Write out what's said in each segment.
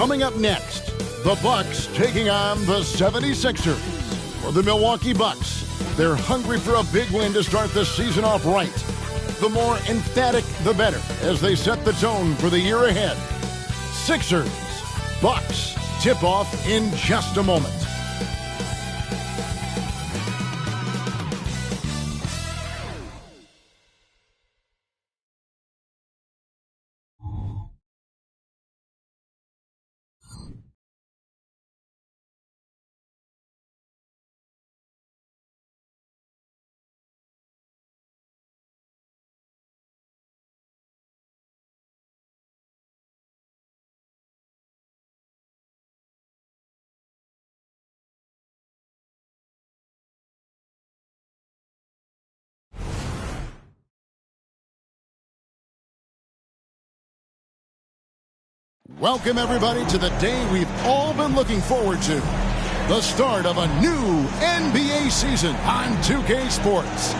Coming up next, the Bucks taking on the 76ers. For the Milwaukee Bucks, they're hungry for a big win to start the season off right. The more emphatic, the better, as they set the tone for the year ahead. Sixers, Bucks, tip-off in just a moment. Welcome, everybody, to the day we've all been looking forward to. The start of a new NBA season on 2K Sports.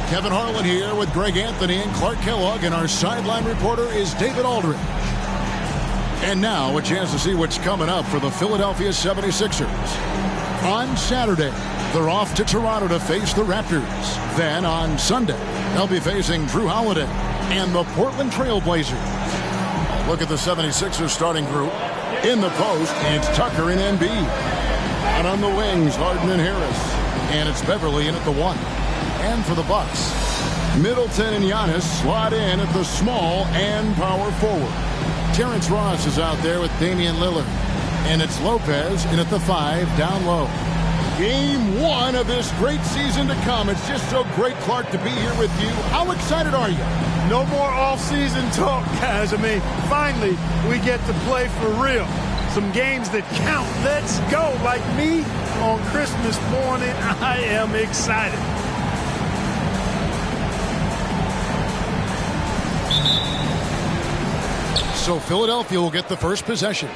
Kevin Harlan here with Greg Anthony and Clark Kellogg, and our sideline reporter is David Aldridge. And now, a chance to see what's coming up for the Philadelphia 76ers. On Saturday, they're off to Toronto to face the Raptors. Then, on Sunday, they'll be facing Drew Holiday and the Portland Trail Blazers. Look at the 76ers starting group. In the post, it's Tucker and Embiid. Out on the wings, Harden and Harris. And it's Beverly in at the 1. And for the Bucks, Middleton and Giannis slot in at the small and power forward. Terrence Ross is out there with Damian Lillard. And it's Lopez in at the 5 down low. Game 1 of this great season to come. It's just so great, Clark, to be here with you. How excited are you? No more off-season talk, guys. I mean, finally, we get to play for real. Some games that count. Let's go. Like me on Christmas morning, I am excited. So Philadelphia will get the first possession.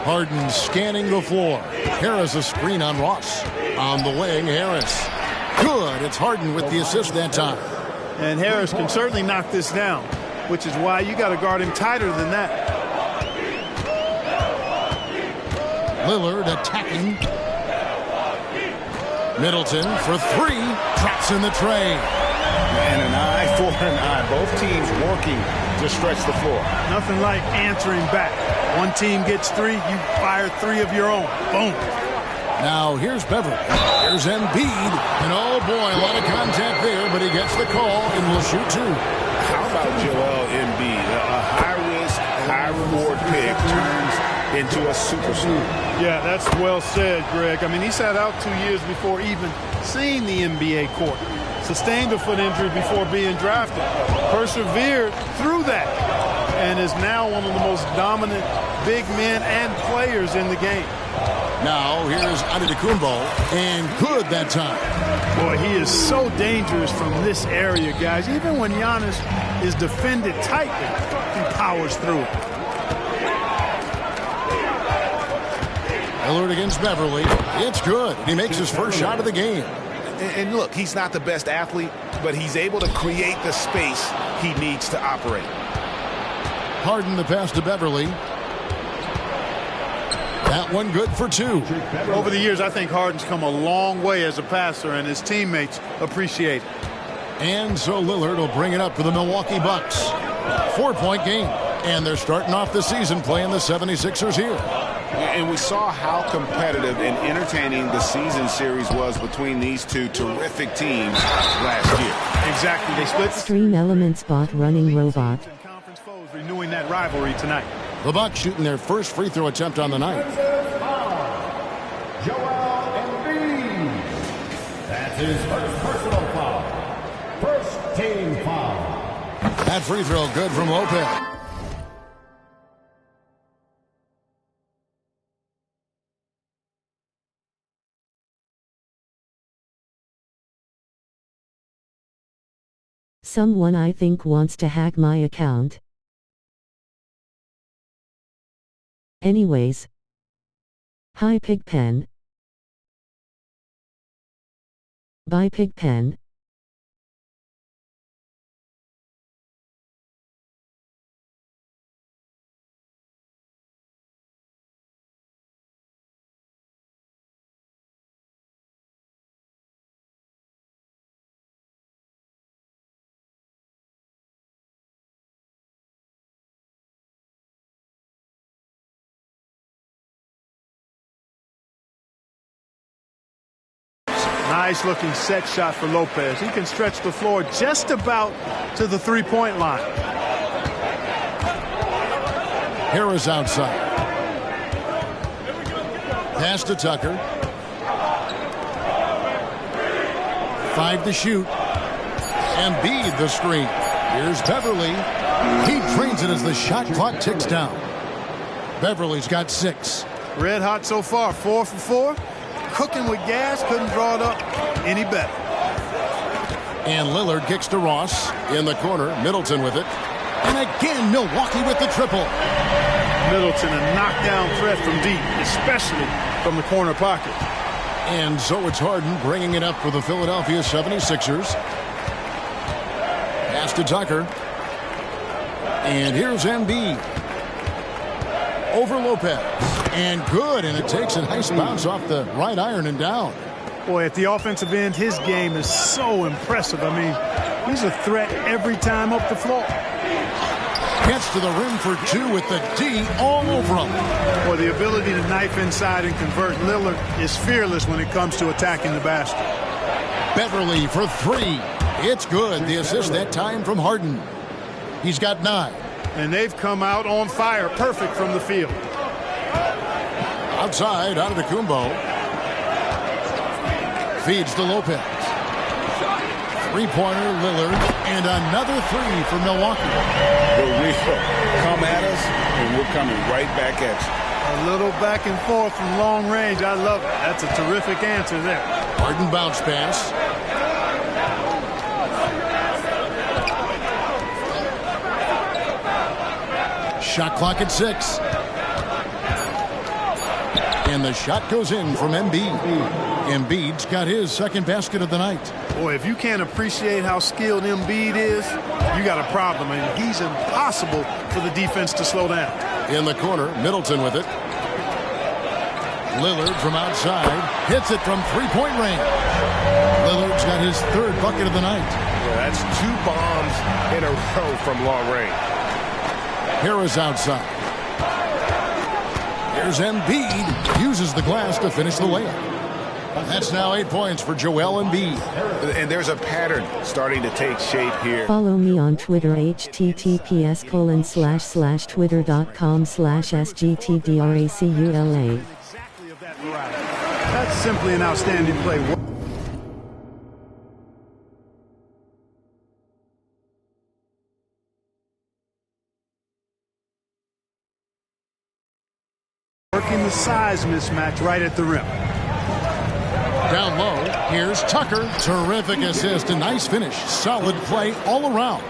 Harden scanning the floor. Harris a screen on Ross. On the wing, Harris. Good. It's Harden with the assist that time. And Harris can certainly knock this down, which is why you got to guard him tighter than that. Lillard attacking. Middleton for 3. Drops in the tray. And an eye for an eye. Both teams working to stretch the floor. Nothing like answering back. One team gets 3, you fire 3 of your own. Boom. Now here's Beverly. Here's Embiid. And oh boy, a lot of contact there, but he gets the call and will shoot 2. How about Joel Embiid? A high-risk, high-reward pick turns into a superstar. Yeah, that's well said, Greg. I mean, he sat out 2 years before even seeing the NBA court. Sustained a foot injury before being drafted. Persevered through that. And is now one of the most dominant big men and players in the game. Now here's Antetokounmpo, and good that time. Boy, he is so dangerous from this area, guys. Even when Giannis is defended tightly, he powers through it. Lillard against Beverly. It's good. He makes his first shot of the game. And look, he's not the best athlete, but he's able to create the space he needs to operate. Harden the pass to Beverly. That one good for 2. Over the years, I think Harden's come a long way as a passer, and his teammates appreciate it. And so Lillard will bring it up for the Milwaukee Bucks. 4-point game. And they're starting off the season playing the 76ers here. And we saw how competitive and entertaining the season series was between these two terrific teams last year. Exactly. They split. Stream Elements bot running robot. Conference foes renewing that rivalry tonight. The Bucks shooting their first free throw attempt on the night. Joel Embiid. That's his first personal foul. First team foul. That free throw good from Lopez. Someone I think wants to hack my account. Anyways. Hi Pigpen. Bye Pigpen. Nice looking set shot for Lopez. He can stretch the floor just about to the three-point line. Harris outside. Pass to Tucker. 5 to shoot. Embiid the screen. Here's Beverly. He drains it as the shot clock ticks down. Beverly's got 6. Red hot so far, 4 for 4. Cooking with gas, couldn't draw it up any better. And Lillard kicks to Ross in the corner. Middleton with it. And again, Milwaukee with the triple. Middleton, a knockdown threat from deep, especially from the corner pocket. And so it's Harden bringing it up for the Philadelphia 76ers. Pass to Tucker. And here's Embiid. Over Lopez. And good, and it takes a nice bounce off the right iron and down. Boy, at the offensive end, his game is so impressive. I mean, he's a threat every time up the floor. Gets to the rim for 2 with the D all over him. Boy, the ability to knife inside and convert. Lillard is fearless when it comes to attacking the basket. Beverly for 3. It's good. The assist that time from Harden. He's got 9. And they've come out on fire. Perfect from the field. Outside, Antetokounmpo. Feeds to Lopez. Three-pointer, Lillard. And another 3 for Milwaukee. The real. Come at us, and we're coming right back at you. A little back and forth from long range. I love it. That's a terrific answer there. Harden bounce pass. Shot clock at 6. And the shot goes in from Embiid. Embiid's got his second basket of the night. Boy, if you can't appreciate how skilled Embiid is, you got a problem. And he's impossible for the defense to slow down. In the corner, Middleton with it. Lillard from outside. Hits it from three-point range. Lillard's got his 3rd bucket of the night. Yeah, that's 2 bombs in a row from long range. Harris outside. Here's Embiid. Uses the glass to finish the layup. That's now 8 points for Joel Embiid. And there's a pattern starting to take shape here. Follow me on Twitter https://twitter.com/sgtdracula. Exactly of that variety. That's simply an outstanding play. Working the size mismatch right at the rim. Down low, here's Tucker. Terrific assist, a nice finish. Solid play all around.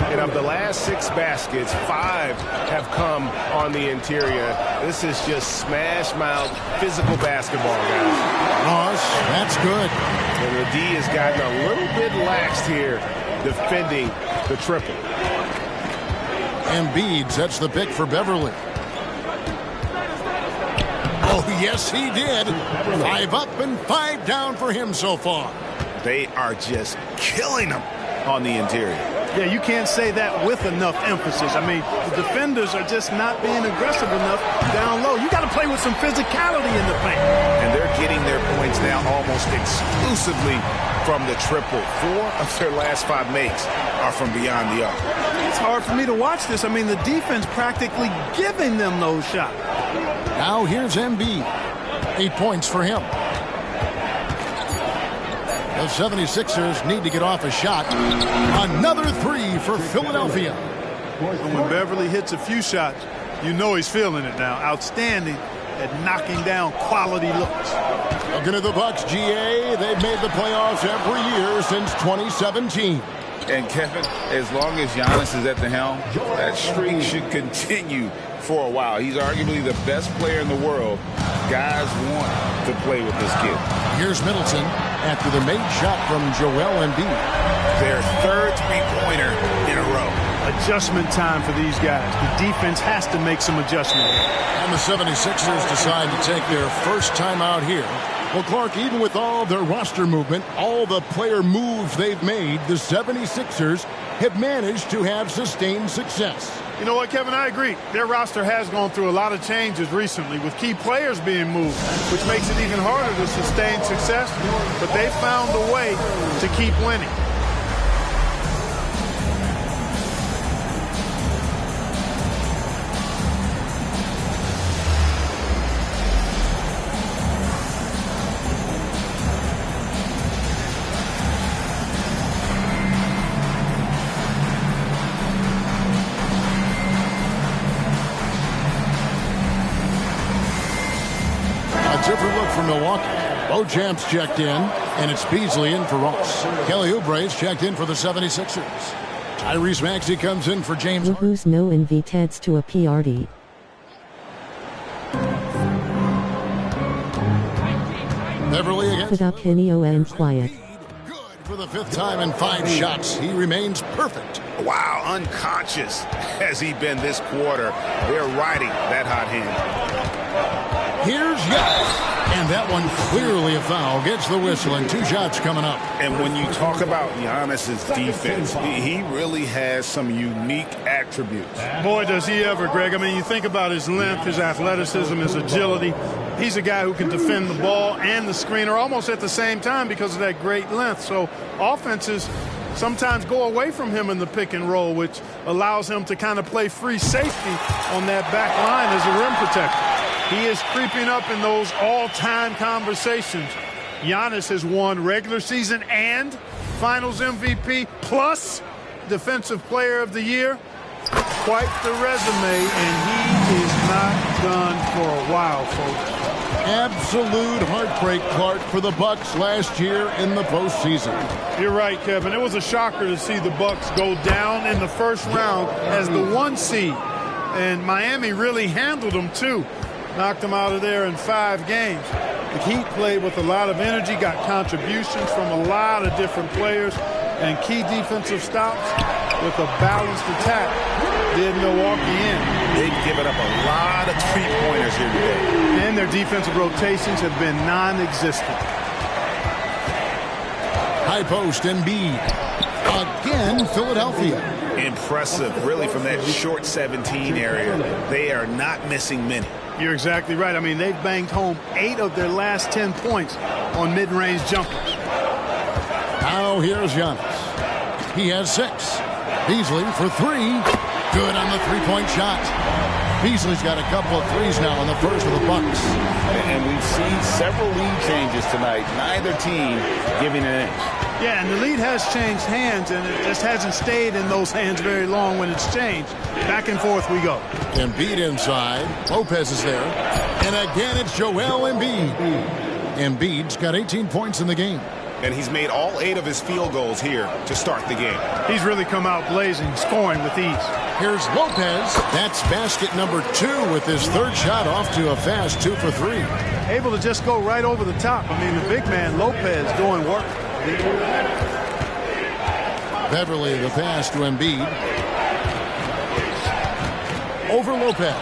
And of the last 6 baskets, 5 have come on the interior. This is just smash-mouth physical basketball, guys. Ross, that's good. And the D has gotten a little bit laxed here defending the triple. Embiid sets the pick for Beverly. Oh, yes, he did. 5 up and 5 down for him so far. They are just killing them on the interior. Yeah, you can't say that with enough emphasis. I mean, the defenders are just not being aggressive enough down low. You got to play with some physicality in the paint. And they're getting their points now almost exclusively from the triple. 4 of their last 5 makes are from beyond the arc. It's hard for me to watch this. I mean, the defense practically giving them those shots. Now here's Embiid. 8 points for him. The 76ers need to get off a shot. Another 3 for Philadelphia. And when Beverly hits a few shots, you know he's feeling it now. Outstanding at knocking down quality looks. Looking at the Bucks, GA, they've made the playoffs every year since 2017. And Kevin, as long as Giannis is at the helm, that streak should continue for a while. He's arguably the best player in the world. Guys want to play with this kid. Here's Middleton after the made shot from Joel Embiid. Their 3rd three-pointer in a row. Adjustment time for these guys. The defense has to make some adjustments. And the 76ers decide to take their first time out here. Well, Clark, even with all their roster movement, all the player moves they've made, the 76ers have managed to have sustained success. You know what, Kevin? I agree. Their roster has gone through a lot of changes recently with key players being moved, which makes it even harder to sustain success. But they found a way to keep winning. Different look from Milwaukee. Beauchamp's checked in, and it's Beasley in for Ross. Kelly Oubre's checked in for the 76ers. Tyrese Maxey comes in for James Harden. Who's no invitates to a PRD. Beverly against Put up Hinio and quiet. Good for the 5th time in 5 shots. He remains perfect. Wow, unconscious has he been this quarter. They're riding that hot hand. Here's Giannis. And that one clearly a foul. Gets the whistle and 2 shots coming up. And when you talk about Giannis's defense, he really has some unique attributes. Boy, does he ever, Greg. I mean, you think about his length, his athleticism, his agility. He's a guy who can defend the ball and the screener almost at the same time because of that great length. So offenses sometimes go away from him in the pick and roll, which allows him to kind of play free safety on that back line as a rim protector. He is creeping up in those all-time conversations. Giannis has won regular season and Finals MVP plus Defensive Player of the Year. Quite the resume, and he is not done for a while, folks. Absolute heartbreak, Clark, for the Bucks last year in the postseason. You're right, Kevin. It was a shocker to see the Bucks go down in the first round as the 1 seed. And Miami really handled them, too. Knocked them out of there in 5 games. The Heat played with a lot of energy, got contributions from a lot of different players, and key defensive stops with a balanced attack did Milwaukee in. They've given up a lot of three-pointers here today. And their defensive rotations have been non-existent. High post, Embiid. Again, Philadelphia. Impressive, really, from that short 17 area. They are not missing many. You're exactly right. I mean, they've banged home 8 of their last 10 points on mid-range jumpers. Now here's Giannis. He has 6. Beasley for 3. Good on the 3-point shot. Beasley's got a couple of threes now in the first of the Bucks. And we've seen several lead changes tonight. Neither team giving an inch. Yeah, and the lead has changed hands, and it just hasn't stayed in those hands very long when it's changed. Back and forth we go. Embiid inside. Lopez is there. And again, it's Joel Embiid. Embiid's got 18 points in the game. And he's made all 8 of his field goals here to start the game. He's really come out blazing, scoring with ease. Here's Lopez. That's basket number 2 with his 3rd shot off to a fast 2 for 3. Able to just go right over the top. I mean, the big man, Lopez, doing work. Beverly, the pass to Embiid. Over Lopez.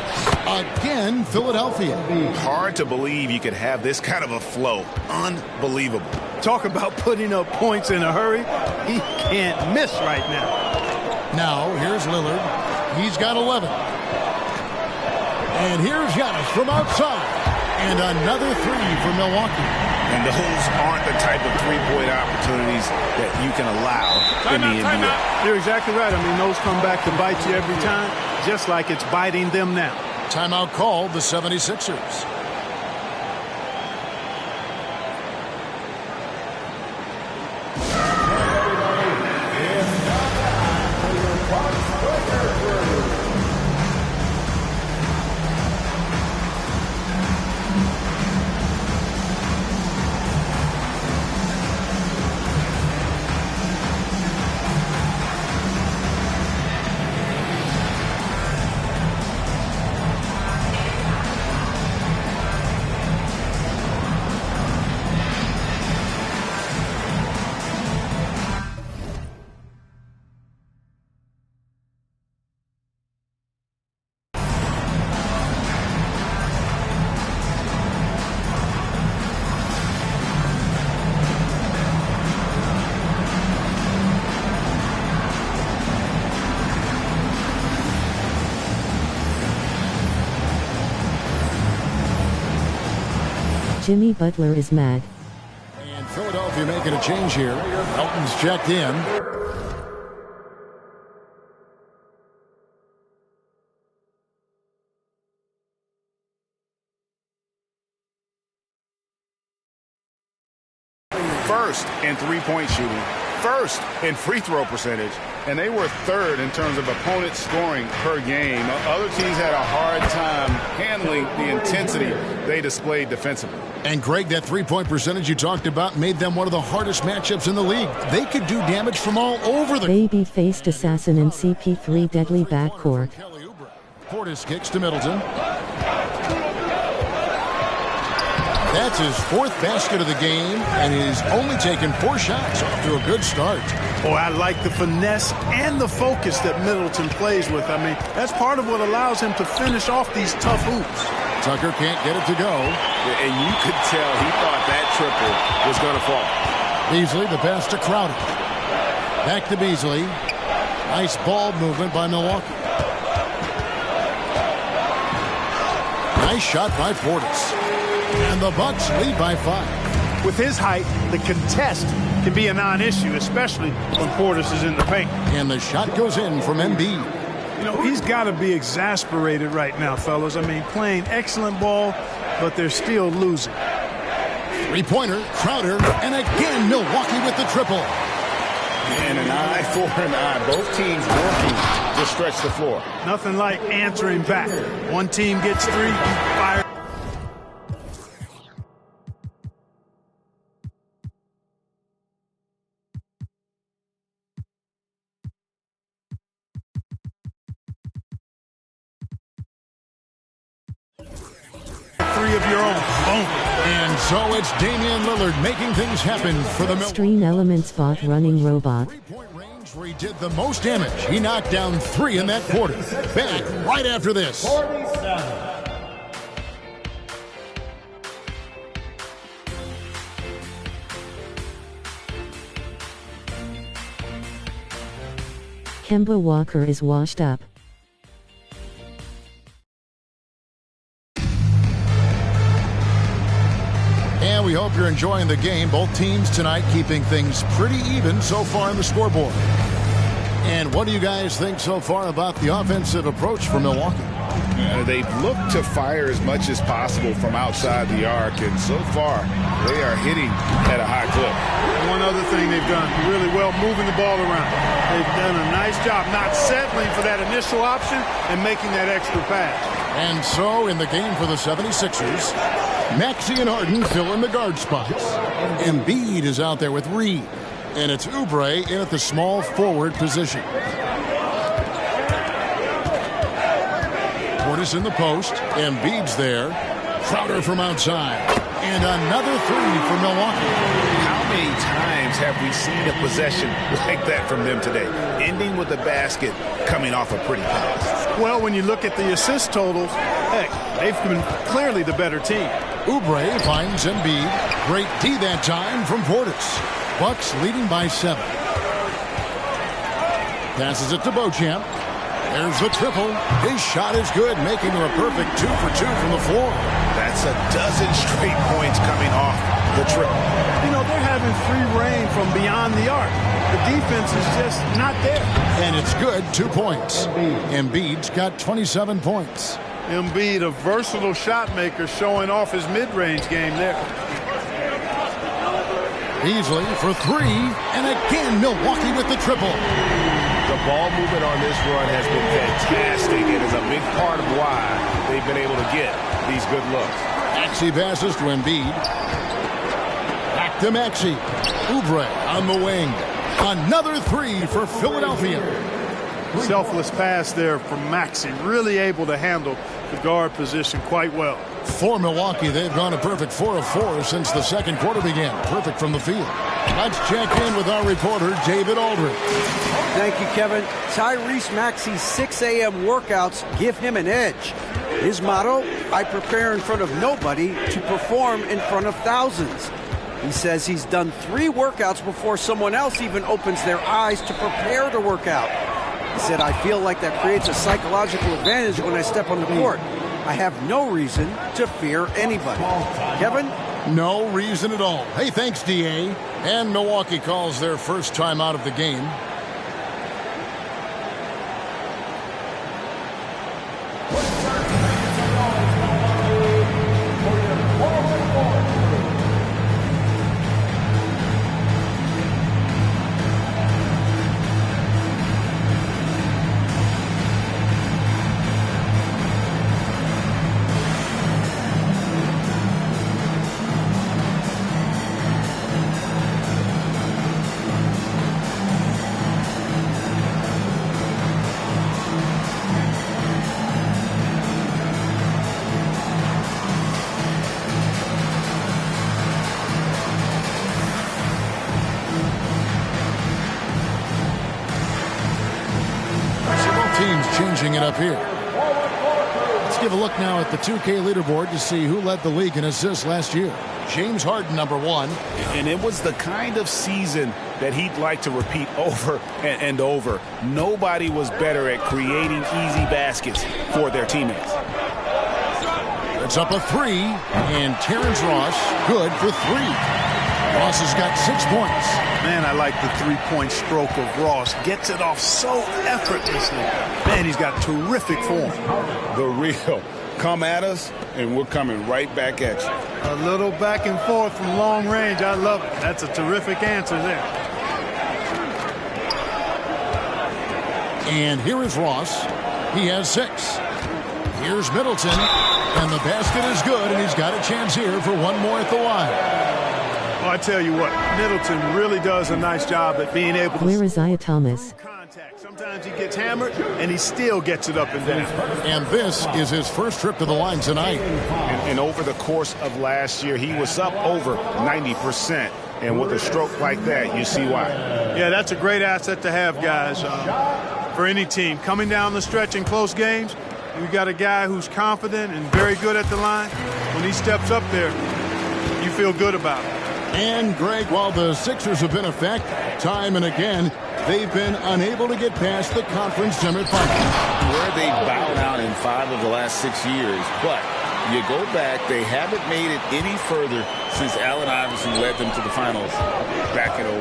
Again, Philadelphia. Hard to believe you could have this kind of a flow. Unbelievable. Talk about putting up points in a hurry. He can't miss right now. Now, here's Lillard. He's got 11. And here's Giannis from outside. And another 3 for Milwaukee. And those aren't the type of three-point opportunities that you can allow in the NBA. You're exactly right. I mean, those come back to bite you every time, just like it's biting them now. Timeout called the 76ers. Jimmy Butler is mad. And Philadelphia making a change here. Elton's checked in. First in three-point shooting, first in free throw percentage, and they were third in terms of opponents scoring per game. Other teams had a hard time handling the intensity they displayed defensively. And Greg, that three-point percentage you talked about made them one of the hardest matchups in the league. They could do damage from all over the Baby-faced assassin and CP3 deadly backcourt. Portis kicks to Middleton. That's his fourth basket of the game, and he's only taken 4 shots. Off to a good start. Oh, I like the finesse and the focus that Middleton plays with. I mean, that's part of what allows him to finish off these tough hoops. Tucker can't get it to go. And you could tell he thought that triple was going to fall. Beasley, the pass to Crowder. Back to Beasley. Nice ball movement by Milwaukee. Nice shot by Portis. And the Bucks lead by 5. With his height, the contest can be a non-issue, especially when Portis is in the paint. And the shot goes in from Embiid. You know, he's got to be exasperated right now, fellas. I mean, playing excellent ball, but they're still losing. Three-pointer, Crowder, and again Milwaukee with the triple. And an eye for an eye. Both teams working to stretch the floor. Nothing like answering back. One team gets 3, you fire. Of your own. Boom. And so it's Damian Lillard making things happen for the Extreme Element spot running robot. Three-point range where he did the most damage. He knocked down 3 in that quarter. Back right after this. 47. Kemba Walker is washed up. And we hope you're enjoying the game. Both teams tonight keeping things pretty even so far on the scoreboard. And what do you guys think so far about the offensive approach for Milwaukee? They've looked to fire as much as possible from outside the arc, and so far they are hitting at a high clip. One other thing they've done really well, moving the ball around. They've done a nice job not settling for that initial option and making that extra pass. And so in the game for the 76ers, Maxey and Harden fill in the guard spots. Embiid is out there with Reed. And it's Oubre in at the small forward position. Portis in the post. Embiid's there. Crowder from outside. And another 3 for Milwaukee. How many times have we seen a possession like that from them today? Ending with a basket, coming off a pretty pass. Well, when you look at the assist totals, heck, they've been clearly the better team. Oubre finds Embiid. Great D that time from Portis. Bucks leading by 7. Passes it to Beauchamp. There's the triple. His shot is good, making him a perfect 2 for 2 from the floor. That's a dozen straight points coming off the triple. You know, they're having free reign from beyond the arc. The defense is just not there. And it's good, 2 points. Embiid's got 27 points. Embiid, a versatile shot maker, showing off his mid-range game there. Beasley for 3, and again Milwaukee with the triple. The ball movement on this run has been fantastic. It is a big part of why they've been able to get these good looks. Maxey passes to Embiid. Back to Maxey. Oubre on the wing. Another 3 for Philadelphia. Selfless pass there from Maxey, really able to handle the guard position quite well. For Milwaukee, they've gone a perfect 4 of 4 since the second quarter began. Perfect from the field. Let's check in with our reporter, David Aldridge. Thank you, Kevin. Tyrese Maxey's 6 a.m. workouts give him an edge. His motto, I prepare in front of nobody to perform in front of thousands. He says he's done 3 workouts before someone else even opens their eyes to prepare to work out. He said, I feel like that creates a psychological advantage when I step on the court. I have no reason to fear anybody. Kevin, No reason at all. Hey, thanks, D.A. And Milwaukee calls their first time out of the game. Changing it up here. Let's give a look now at the 2K leaderboard to see who led the league in assists last year. James Harden, number 1. And it was the kind of season that he'd like to repeat over and over. Nobody was better at creating easy baskets for their teammates. It's up a 3, and Terrence Ross good for 3. Ross has got 6 points. Man, I like the three-point stroke of Ross. Gets it off so effortlessly. Man, he's got terrific form. The real. Come at us, and we're coming right back at you. A little back and forth from long range. I love it. That's a terrific answer there. And here is Ross. He has 6. Here's Middleton. And the basket is good, and he's got a chance here for one more at the line. Well, I tell you what, Middleton really does a nice job at being able to... Where is Isaiah Thomas? Contact. Sometimes he gets hammered, and he still gets it up and down. And this is his first trip to the line tonight. And over the course of last year, he was up over 90%. And with a stroke like that, you see why. Yeah, that's a great asset to have, guys, for any team. Coming down the stretch in close games, you got a guy who's confident and very good at the line. When he steps up there, you feel good about it. And, Greg, while the Sixers have been a fact time and again, they've been unable to get past the conference semifinals. Where they bowed out in 5 of the last 6 years. But you go back, they haven't made it any further since Allen Iverson led them to the finals back in 01.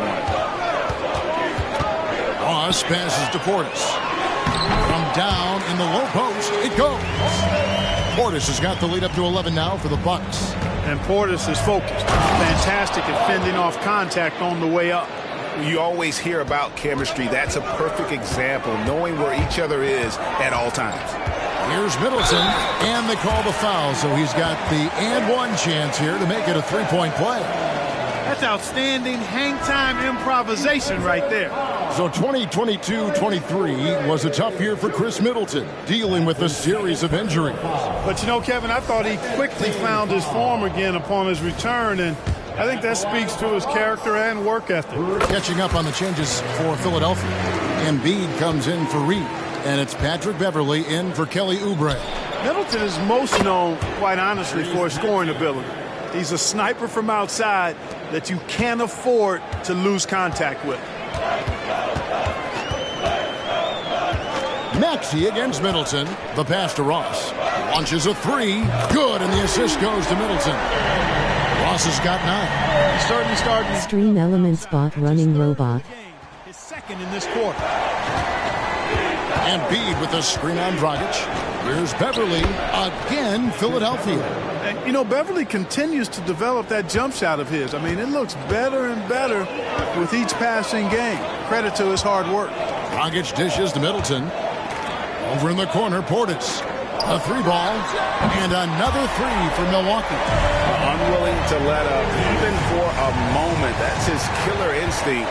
Ross passes to Portis. From down in the low post, it goes. Portis has got the lead up to 11 now for the Bucks. And Portis is focused. Fantastic at fending off contact on the way up. You always hear about chemistry. That's a perfect example, knowing where each other is at all times. Here's Middleton, and they call the foul, so he's got the and one chance here to make it a three-point play. That's outstanding hang-time improvisation right there. So 2022-23 was a tough year for Chris Middleton, dealing with a series of injuries. But, you know, Kevin, I thought he quickly found his form again upon his return, and I think that speaks to his character and work ethic. Catching up on the changes for Philadelphia. Embiid comes in for Reed, and it's Patrick Beverley in for Kelly Oubre. Middleton is most known, quite honestly, for his scoring ability. He's a sniper from outside that you can't afford to lose contact with. Maxey against Middleton. The pass to Ross. Launches a 3. Good, and the assist goes to Middleton. Ross has got 9. He's certainly starting. Stream element spot running robot. His second in this quarter. Embiid with a screen on Dragic. Here's Beverley again, Philadelphia. And, you know, Beverley continues to develop that jump shot of his. I mean, it looks better and better with each passing game. Credit to his hard work. Dragic dishes to Middleton. Over in the corner, Portis. A 3-ball, and another 3 for Milwaukee. Unwilling to let up even for a moment. That's his killer instinct,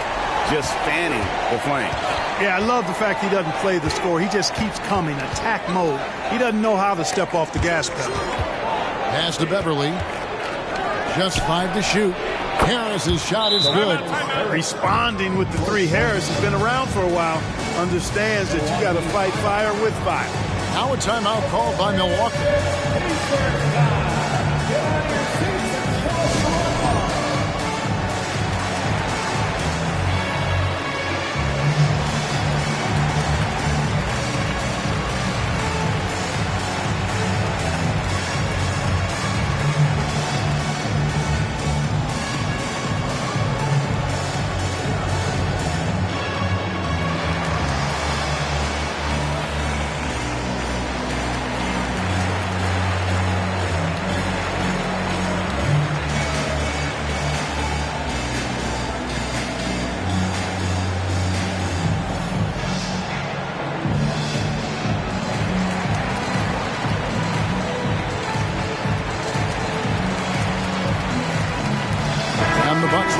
just fanning the flame. Yeah, I love the fact he doesn't play the score. He just keeps coming, attack mode. He doesn't know how to step off the gas pedal. Pass to Beverley. Just 5 to shoot. Harris's shot is good. Responding with the 3. Harris has been around for a while. Understands that you got to fight fire with fire. Now a timeout called by Milwaukee.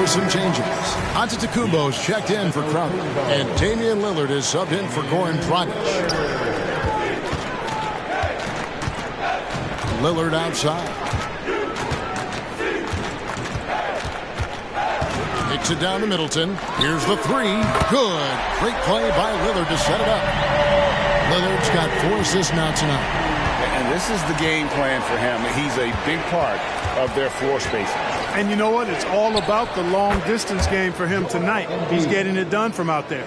with some changes. Antetokounmpo's checked in for Crowder, and Damian Lillard is subbed in for Goran Dragic. Lillard outside. Kicks it down to Middleton. Here's the three. Good. Great play by Lillard to set it up. Lillard's got 4 assists now tonight. And this is the game plan for him. He's a big part of their floor spacing. And you know what? It's all about the long-distance game for him tonight. He's getting it done from out there.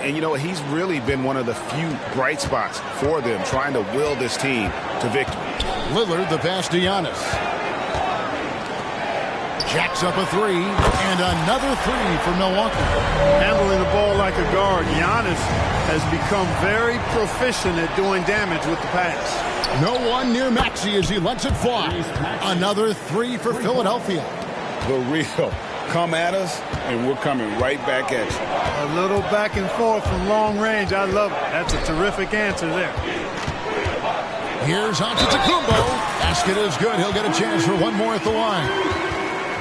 And you know, he's really been one of the few bright spots for them, trying to will this team to victory. Lillard, the pass to Giannis. Jacks up a three, and another three for Milwaukee. Handling the ball like a guard, Giannis has become very proficient at doing damage with the pass. No one near Maxey as he lets it fly. Another three for Philadelphia. The real. Come at us, and we're coming right back at you. A little back and forth from long range. I love it. That's a terrific answer there. Here's Antetokounmpo. Basket is good. He'll get a chance for one more at the line.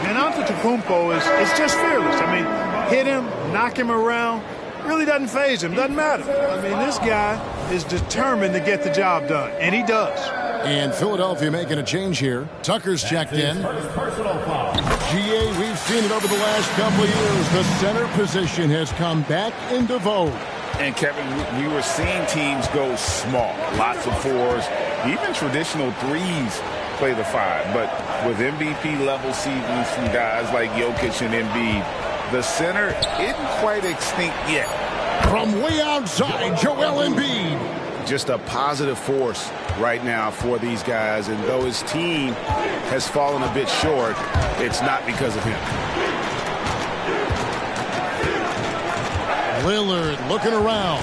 And Antetokounmpo is just fearless. I mean, hit him, knock him around. Really doesn't faze him. Doesn't matter. I mean, this guy is determined to get the job done, and he does. And Philadelphia making a change here. Tucker's checked in. GA, we've seen it over the last couple of years. The center position has come back into vogue. And Kevin, we were seeing teams go small. Lots of fours, even traditional threes play the five. But with MVP-level seasons from guys like Jokic and Embiid, the center isn't quite extinct yet. From way outside, Joel Embiid. Just a positive force right now for these guys. And though his team has fallen a bit short, it's not because of him. Lillard looking around.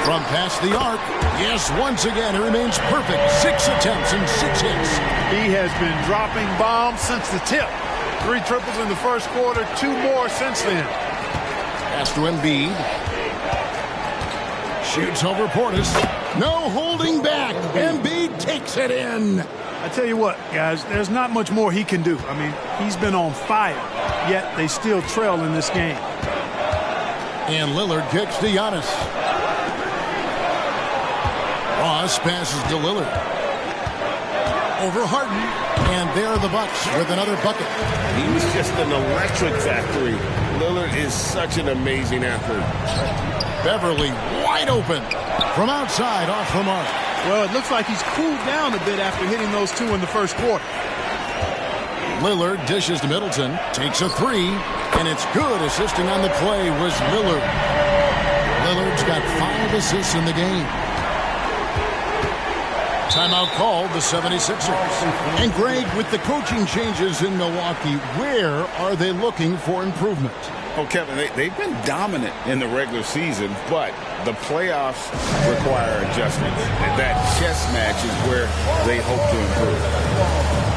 From past the arc. Yes, once again, it remains perfect. 6 attempts and 6 hits. He has been dropping bombs since the tip. 3 triples in the first quarter, 2 more since then. Pass to Embiid. Shoots over Portis. No holding back. Embiid takes it in. I tell you what, guys, there's not much more he can do. I mean, he's been on fire, yet they still trail in this game. And Lillard kicks to Giannis. Ross passes to Lillard. Over Harden. And there are the Bucks with another bucket. He was just an electric factory. Lillard is such an amazing athlete. Beverly wide open. From outside, off the mark. Well, it looks like he's cooled down a bit after hitting those 2 in the first quarter. Lillard dishes to Middleton. Takes a three. And it's good. Assisting on the play was Lillard. Lillard's got 5 assists in the game. Timeout called, the 76ers. And Greg, with the coaching changes in Milwaukee, where are they looking for improvement? Oh, Kevin, they've been dominant in the regular season, but the playoffs require adjustments. That chess match is where they hope to improve.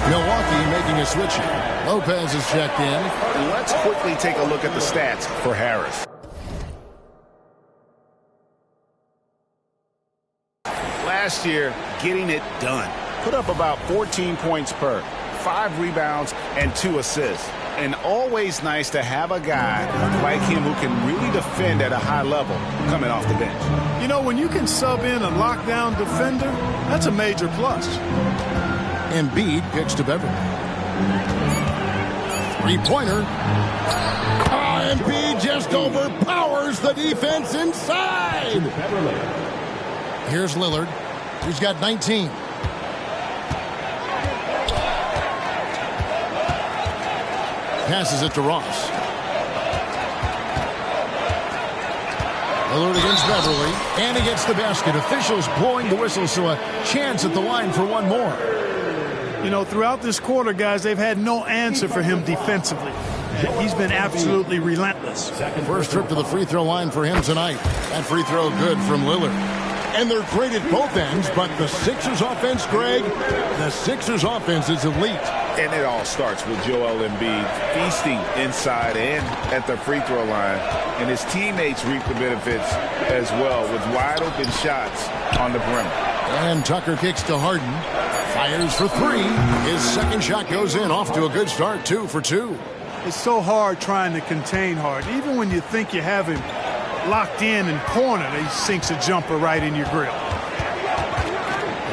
Milwaukee making a switch here. Lopez is checked in. Let's quickly take a look at the stats for Harris. Last year, getting it done. Put up about 14 points per, 5 rebounds, and 2 assists. And always nice to have a guy like him who can really defend at a high level coming off the bench. You know, when you can sub in a lockdown defender, that's a major plus. Embiid kicks to Beverly. Three-pointer. Embiid just overpowers the defense inside. Here's Lillard. He's got 19. Passes it to Ross. Lillard against Beverly. And he gets the basket. Officials blowing the whistle, so a chance at the line for one more. You know, throughout this quarter, guys, they've had no answer for him defensively. He's been absolutely relentless. First trip to the free throw line for him tonight. That free throw good from Lillard. And they're great at both ends, but the Sixers offense, Greg, the Sixers offense is elite. And it all starts with Joel Embiid feasting inside and at the free throw line. And his teammates reap the benefits as well with wide open shots on the perimeter. And Tucker kicks to Harden. Fires for 3. His second shot goes in. Off to a good start, 2 for 2. It's so hard trying to contain Harden. Even when you think you have him locked in and cornered, he sinks a jumper right in your grill.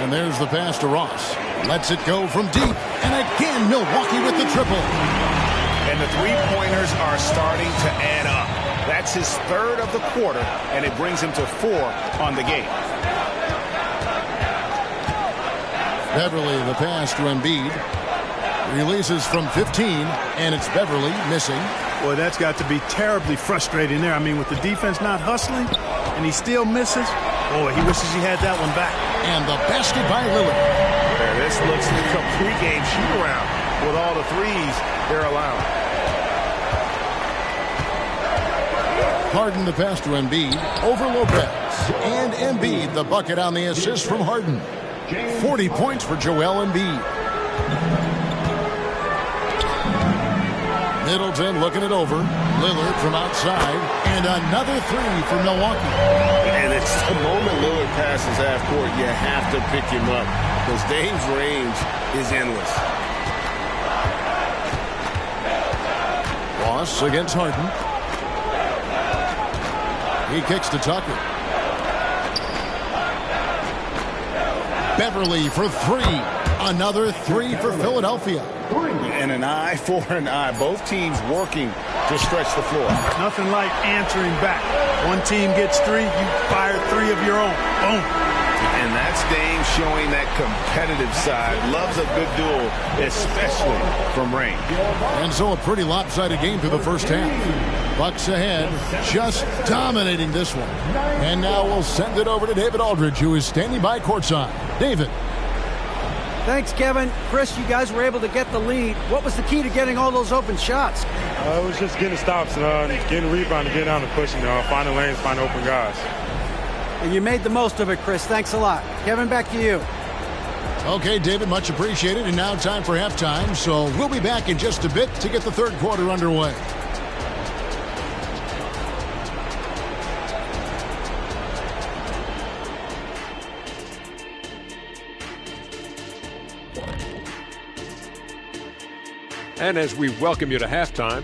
And there's the pass to Ross. Lets it go from deep. And again, Milwaukee with the triple. And the three-pointers are starting to add up. That's his 3rd of the quarter, and it brings him to 4 on the game. Beverly, the pass to Embiid. Releases from 15, and it's Beverly missing. Boy, that's got to be terribly frustrating there. I mean, with the defense not hustling, and he still misses. Boy, he wishes he had that one back. And the basket by Lillard. This looks like a pregame shoot-around with all the threes they're allowing. Harden the pass to Embiid. Over Lopez. And Embiid the bucket on the assist from Harden. 40 points for Joel Embiid. Middleton looking it over. Lillard from outside. And another 3 for Milwaukee. And it's the moment Lillard passes half court, you have to pick him up. Because Dame's range is endless. Ross against Harden. He kicks to Tucker. Beverly for 3. Another 3 for Philadelphia. And an eye for an eye. Both teams working to stretch the floor. Nothing like answering back. One team gets 3, you fire 3 of your own. Boom. And that's Dame showing that competitive side. Loves a good duel, especially from range. And so a pretty lopsided game through the first half. Bucks ahead, just dominating this one. And now we'll send it over to David Aldridge, who is standing by courtside. David. Thanks, Kevin. Chris, you guys were able to get the lead. What was the key to getting all those open shots? It was just getting stops, getting rebound, getting down and pushing, finding lanes, finding open guys. And you made the most of it, Chris. Thanks a lot. Kevin, back to you. Okay, David, much appreciated. And now time for halftime. So we'll be back in just a bit to get the third quarter underway. And as we welcome you to halftime,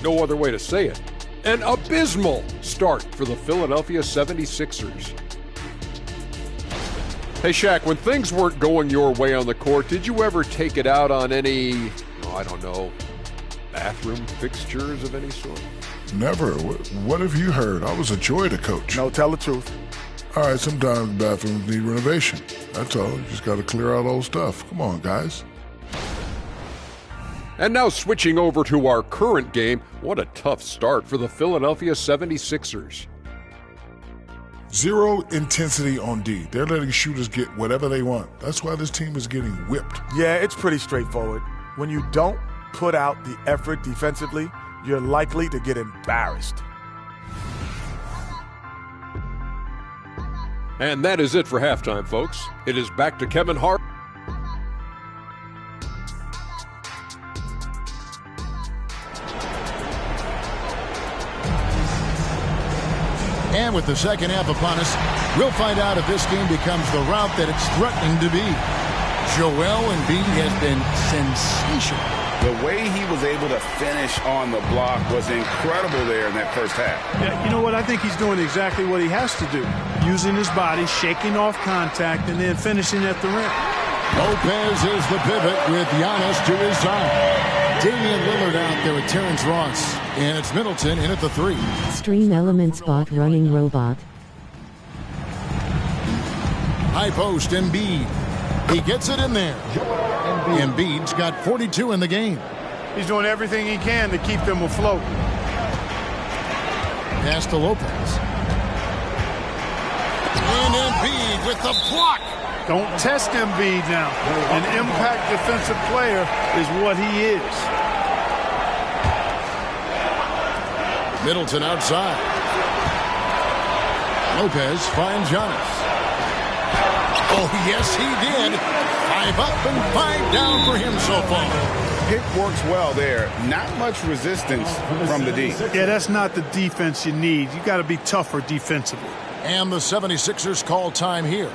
no other way to say it, an abysmal start for the Philadelphia 76ers. Hey, Shaq, when things weren't going your way on the court, did you ever take it out on any, bathroom fixtures of any sort? Never. What have you heard? I was a joy to coach. No, tell the truth. All right, sometimes bathrooms need renovation. That's all. You just got to clear out old stuff. Come on, guys. And now switching over to our current game, what a tough start for the Philadelphia 76ers. Zero intensity on D. They're letting shooters get whatever they want. That's why this team is getting whipped. Yeah, it's pretty straightforward. When you don't put out the effort defensively, you're likely to get embarrassed. And that is it for halftime, folks. It is back to Kevin Hart. And with the second half upon us, we'll find out if this game becomes the route that it's threatening to be. Joel Embiid has been sensational. The way he was able to finish on the block was incredible there in that first half. Yeah, you know what? I think he's doing exactly what he has to do. Using his body, shaking off contact, and then finishing at the rim. Lopez is the pivot with Giannis to his side. Damian Lillard out there with Terrence Ross. And it's Middleton in at the 3. Stream Elements bot running robot. High post, Embiid. He gets it in there. Embiid's got 42 in the game. He's doing everything he can to keep them afloat. Pass to Lopez. And Embiid with the block. Don't test Embiid now. An impact defensive player is what he is. Middleton outside. Lopez finds Giannis. Oh, yes, he did. 5 up and 5 down for him so far. Pick works well there. Not much resistance from the D. Yeah, that's not the defense you need. You got to be tougher defensively. And the 76ers call time here.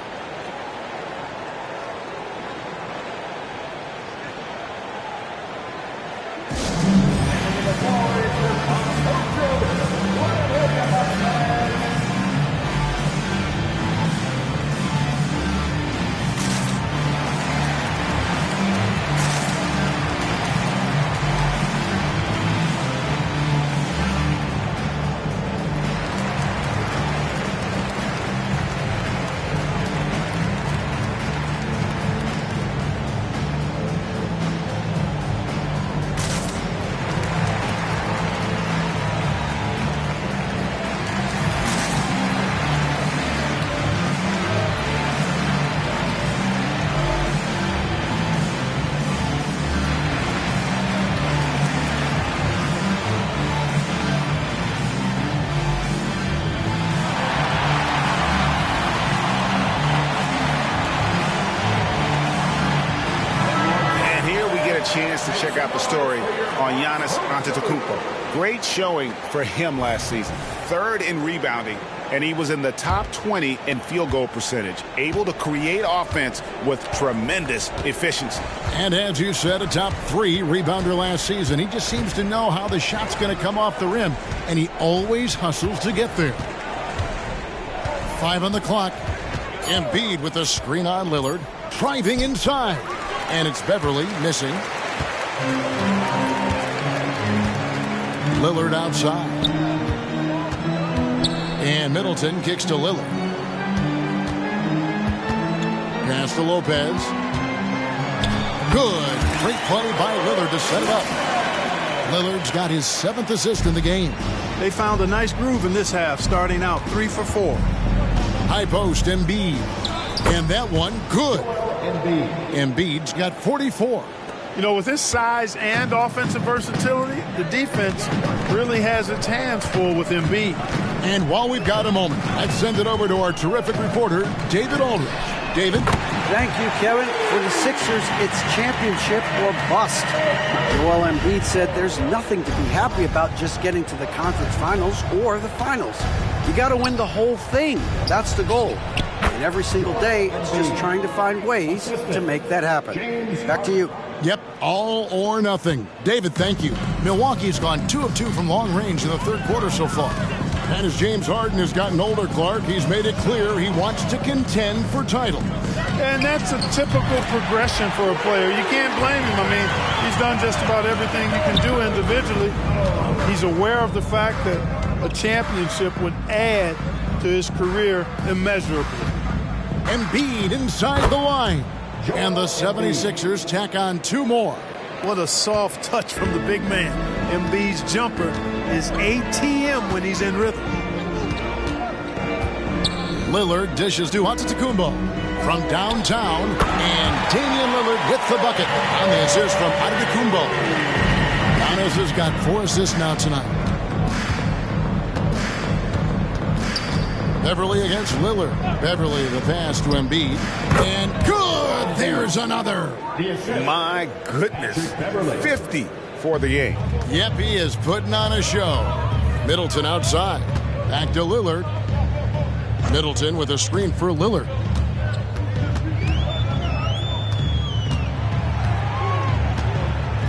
Chance to check out the story on Giannis Antetokounmpo. Great showing for him last season. 3rd in rebounding, and he was in the top 20 in field goal percentage. Able to create offense with tremendous efficiency. And as you said, a top 3 rebounder last season. He just seems to know how the shot's going to come off the rim, and he always hustles to get there. 5 on the clock. Embiid with a screen on Lillard. Driving inside. And it's Beverly missing. Lillard outside. And Middleton kicks to Lillard. Pass to Lopez. Good. Great play by Lillard to set it up. Lillard's got his 7th assist in the game. They found a nice groove in this half, starting out 3 for 4. High post, Embiid. And that one, good. Embiid's got 44. You know, with his size and offensive versatility, the defense really has its hands full with Embiid. And while we've got a moment, let's send it over to our terrific reporter, David Aldridge. David? Thank you, Kevin. For the Sixers, it's championship or bust. Joel Embiid said there's nothing to be happy about just getting to the conference finals or the finals. You got to win the whole thing. That's the goal. And every single day, it's just trying to find ways to make that happen. Back to you. Yep, all or nothing. David, thank you. Milwaukee's gone 2 of 2 from long range in the 3rd quarter so far. And as James Harden has gotten older, Clark, he's made it clear he wants to contend for title. And that's a typical progression for a player. You can't blame him. I mean, he's done just about everything you can do individually. He's aware of the fact that a championship would add to his career immeasurably. Embiid inside the line. And the 76ers tack on 2 more. What a soft touch from the big man. Embiid's jumper is ATM when he's in rhythm. Lillard dishes to Antetokounmpo from downtown. And Damian Lillard with the bucket on the assist from Antetokounmpo. Giannis has got 4 assists now tonight. Beverly against Lillard. Beverly the pass to Embiid. And good! There's another. My goodness. 50 for the game. Yep, he is putting on a show. Middleton outside. Back to Lillard. Middleton with a screen for Lillard.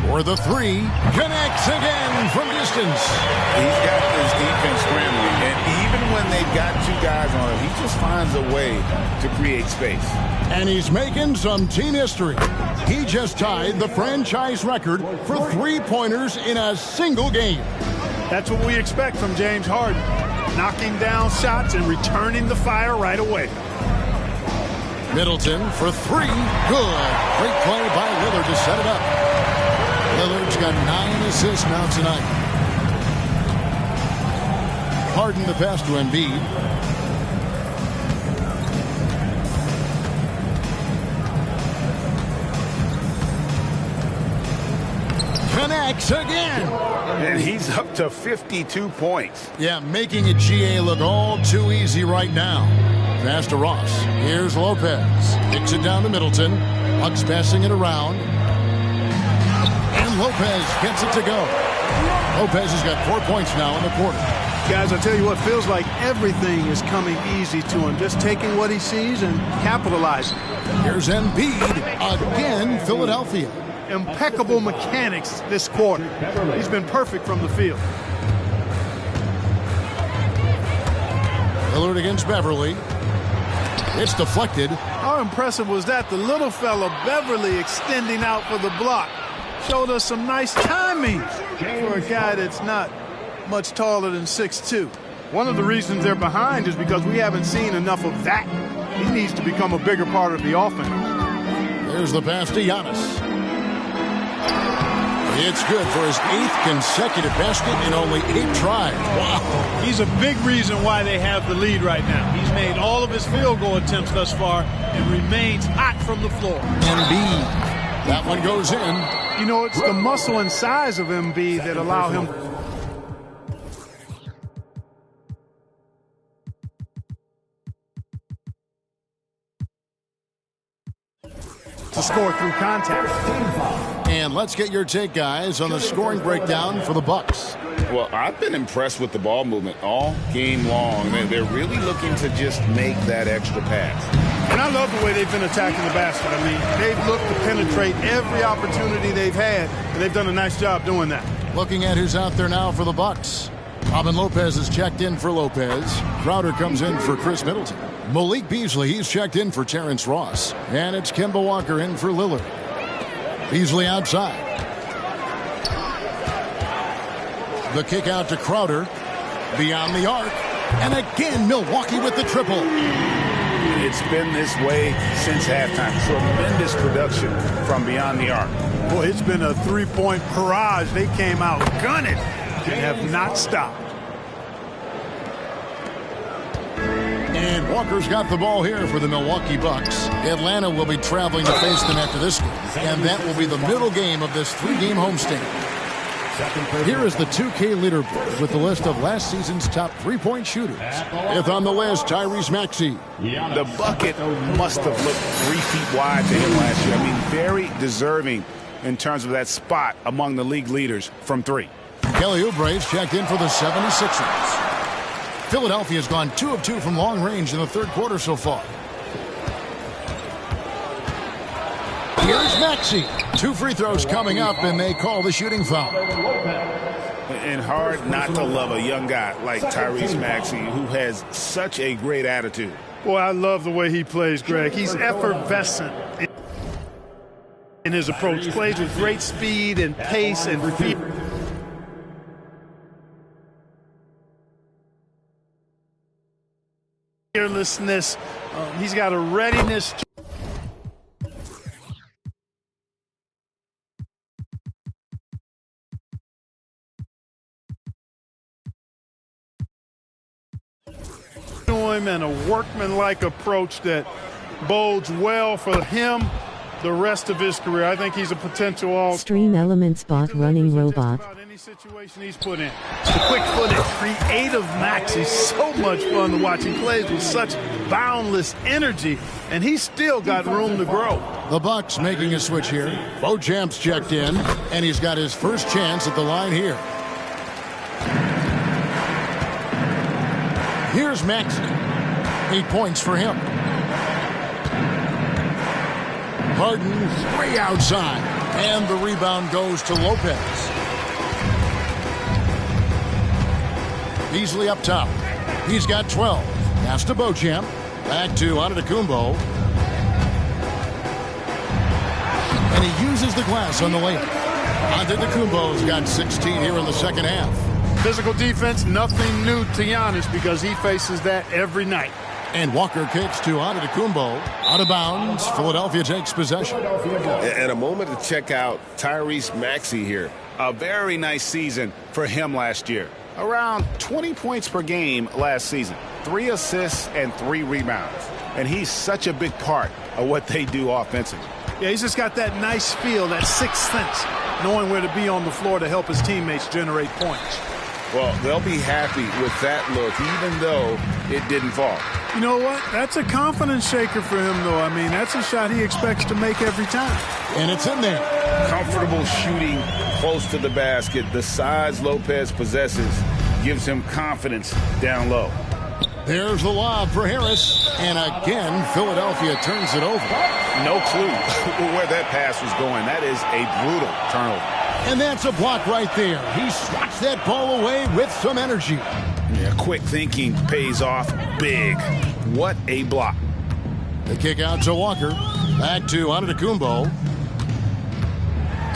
For the three, connects again from distance. He's got his defense scrambling, and even when they've got two guys on him, he just finds a way to create space. And he's making some team history. He just tied the franchise record for three-pointers in a single game. That's what we expect from James Harden. Knocking down shots and returning the fire right away. Middleton for three. Good. Great play by Lillard to set it up. Lillard's got 9 assists now tonight. Harden the pass to Embiid. Connects again. And he's up to 52 points. Yeah, making a GA look all too easy right now. Pass to Ross. Here's Lopez. Kicks it down to Middleton. Bucks passing it around. And Lopez gets it to go. Lopez has got 4 points now in the quarter. Guys, I tell you what, feels like everything is coming easy to him. Just taking what he sees and capitalizing. Here's Embiid again, Philadelphia. Impeccable mechanics this quarter. He's been perfect from the field. Lillard against Beverly. It's deflected. How impressive was that? The little fella, Beverly, extending out for the block. Showed us some nice timing for a guy that's not much taller than 6'2". One of the reasons they're behind is because we haven't seen enough of that. He needs to become a bigger part of the offense. There's the pass to Giannis. It's good for his 8th consecutive basket in only 8 tries. Wow. He's a big reason why they have the lead right now. He's made all of his field goal attempts thus far and remains hot from the floor. Embiid. That one goes in. You know, it's the muscle and size of Embiid that allow him to score through contact. And let's get your take, guys, on the scoring breakdown for the Bucks. Well, I've been impressed with the ball movement all game long. They're really looking to just make that extra pass. And I love the way they've been attacking the basket. I mean, they've looked to penetrate every opportunity they've had, and they've done a nice job doing that. Looking at who's out there now for the Bucks. Robin Lopez is checked in for Lopez. Crowder comes in for Chris Middleton. Malik Beasley, he's checked in for Terrence Ross. And it's Kemba Walker in for Lillard. Beasley outside. The kick out to Crowder. Beyond the arc. And again, Milwaukee with the triple. It's been this way since halftime. Tremendous production from beyond the arc. Boy, it's been a three-point barrage. They came out gunning and have not stopped. And Walker's got the ball here for the Milwaukee Bucks. Atlanta will be traveling to face them after this game. And that will be the middle game of this 3-game homestand. Here is the 2K leaderboard with the list of last season's top 3-point shooters. Fifth on the list, Tyrese Maxey. The bucket must have looked 3 feet wide to him last year. I mean, very deserving in terms of that spot among the league leaders from 3. Kelly Oubre's checked in for the 76ers. Philadelphia's gone 2 of 2 from long range in the third quarter so far. Here's Maxey. 2 free throws coming up, and they call the shooting foul. And hard not to love a young guy like Tyrese Maxey, who has such a great attitude. Boy, I love the way he plays, Greg. He's effervescent in his approach. Plays with great speed and pace and fearlessness. He's got a readiness to him and a workmanlike approach that bodes well for him the rest of his career. I think he's a potential all. Stream Elements bot running robot. Any situation he's put in. The quick-footed, creative Max is so much fun to watch. He plays with such boundless energy, and he's still got room to grow. The Bucks making a switch here. Beauchamp's checked in, and he's got his first chance at the line here. Here's Maxey. 8 points for him. Harden way outside. And the rebound goes to Lopez. Beasley up top. He's got 12. Pass to Beauchamp. Back to Antetokounmpo. And he uses the glass on the layup. Antetokounmpo's got 16 here in the second half. Physical defense, nothing new to Giannis because he faces that every night. And Walker kicks to Antetokounmpo. Out of bounds. Philadelphia takes possession. And a moment to check out Tyrese Maxey here. A very nice season for him last year. Around 20 points per game last season. 3 assists and 3 rebounds. And he's such a big part of what they do offensively. Yeah, he's just got that nice feel, that sixth sense, knowing where to be on the floor to help his teammates generate points. Well, they'll be happy with that look, even though it didn't fall. You know what? That's a confidence shaker for him, though. I mean, that's a shot he expects to make every time. And it's in there. Comfortable shooting close to the basket. The size Lopez possesses gives him confidence down low. There's the lob for Harris. And again, Philadelphia turns it over. No clue where that pass was going. That is a brutal turnover. And that's a block right there. He swats that ball away with some energy. Yeah, quick thinking pays off big. What a block. The kick out to Walker. Back to Antetokounmpo.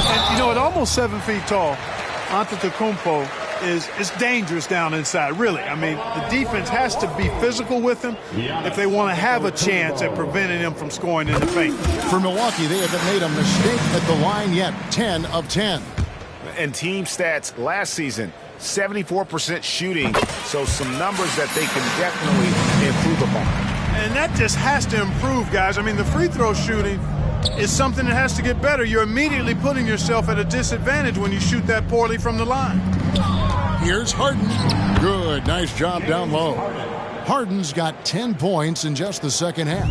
And, you know, at almost 7 feet tall, Antetokounmpo is dangerous down inside, really. I mean, the defense has to be physical with him if they want to have a chance at preventing him from scoring in the paint. For Milwaukee, they haven't made a mistake at the line yet. 10 of 10. And team stats last season, 74% shooting, so some numbers that they can definitely improve upon. And that just has to improve, guys. I mean, the free throw shooting is something that has to get better. You're immediately putting yourself at a disadvantage when you shoot that poorly from the line. Here's Harden. Good. Nice job down low. Harden's got 10 points in just the second half.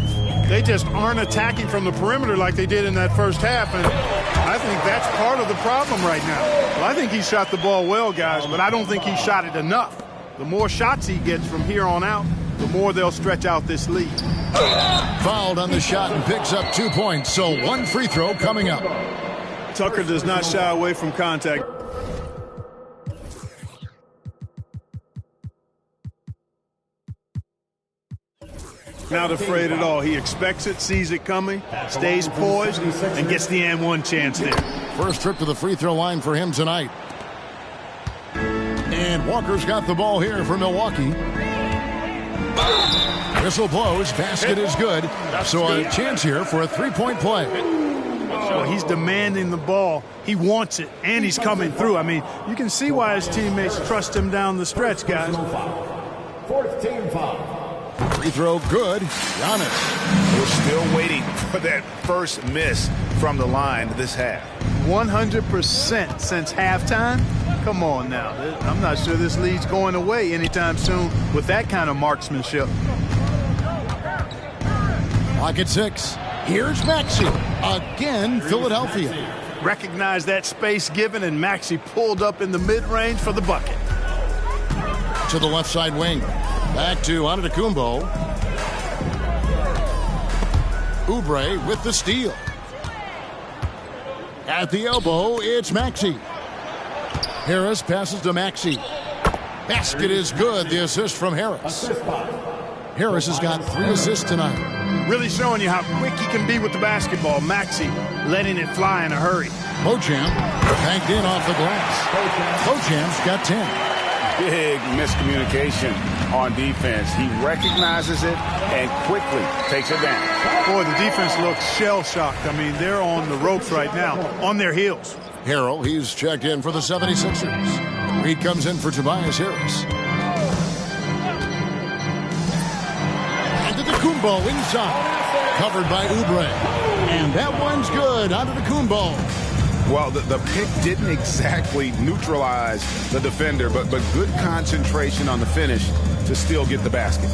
They just aren't attacking from the perimeter like they did in that first half, and I think that's part of the problem right now. Well, I think he shot the ball well, guys, but I don't think he shot it enough. The more shots he gets from here on out, the more they'll stretch out this lead. Fouled on the shot and picks up 2 points, so 1 free throw coming up. Tucker does not shy away from contact. Not afraid at all. He expects it, sees it coming, stays poised, and gets the and one chance there. First trip to the free throw line for him tonight. And Walker's got the ball here for Milwaukee. Whistle blows, basket is good. So a chance here for a three-point play. Well, he's demanding the ball. He wants it, and he's coming through. I mean, you can see why his teammates trust him down the stretch, guys. Fourth team foul. Free throw good. Giannis. We're still waiting for that first miss from the line this half. 100% since halftime? Come on now. I'm not sure this lead's going away anytime soon with that kind of marksmanship. Clock at 6. Here's Maxey. Again, Philadelphia. Recognize that space given, and Maxey pulled up in the mid-range for the bucket. To the left side wing. Back to Antetokounmpo. Oubre with the steal. At the elbow, it's Maxey. Harris passes to Maxey. Basket is good. The assist from Harris. Harris has got 3 assists tonight. Really showing you how quick he can be with the basketball. Maxey letting it fly in a hurry. Beauchamp banked in off the glass. Beauchamp's got 10. Big miscommunication on defense. He recognizes it and quickly takes advantage. Boy, the defense looks shell-shocked. I mean, they're on the ropes right now, on their heels. Harrell, he's checked in for the 76ers. Reed comes in for Tobias Harris. Antetokounmpo inside. Covered by Oubre. And that one's good. Antetokounmpo. Well, the pick didn't exactly neutralize the defender, but good concentration on the finish to still get the basket.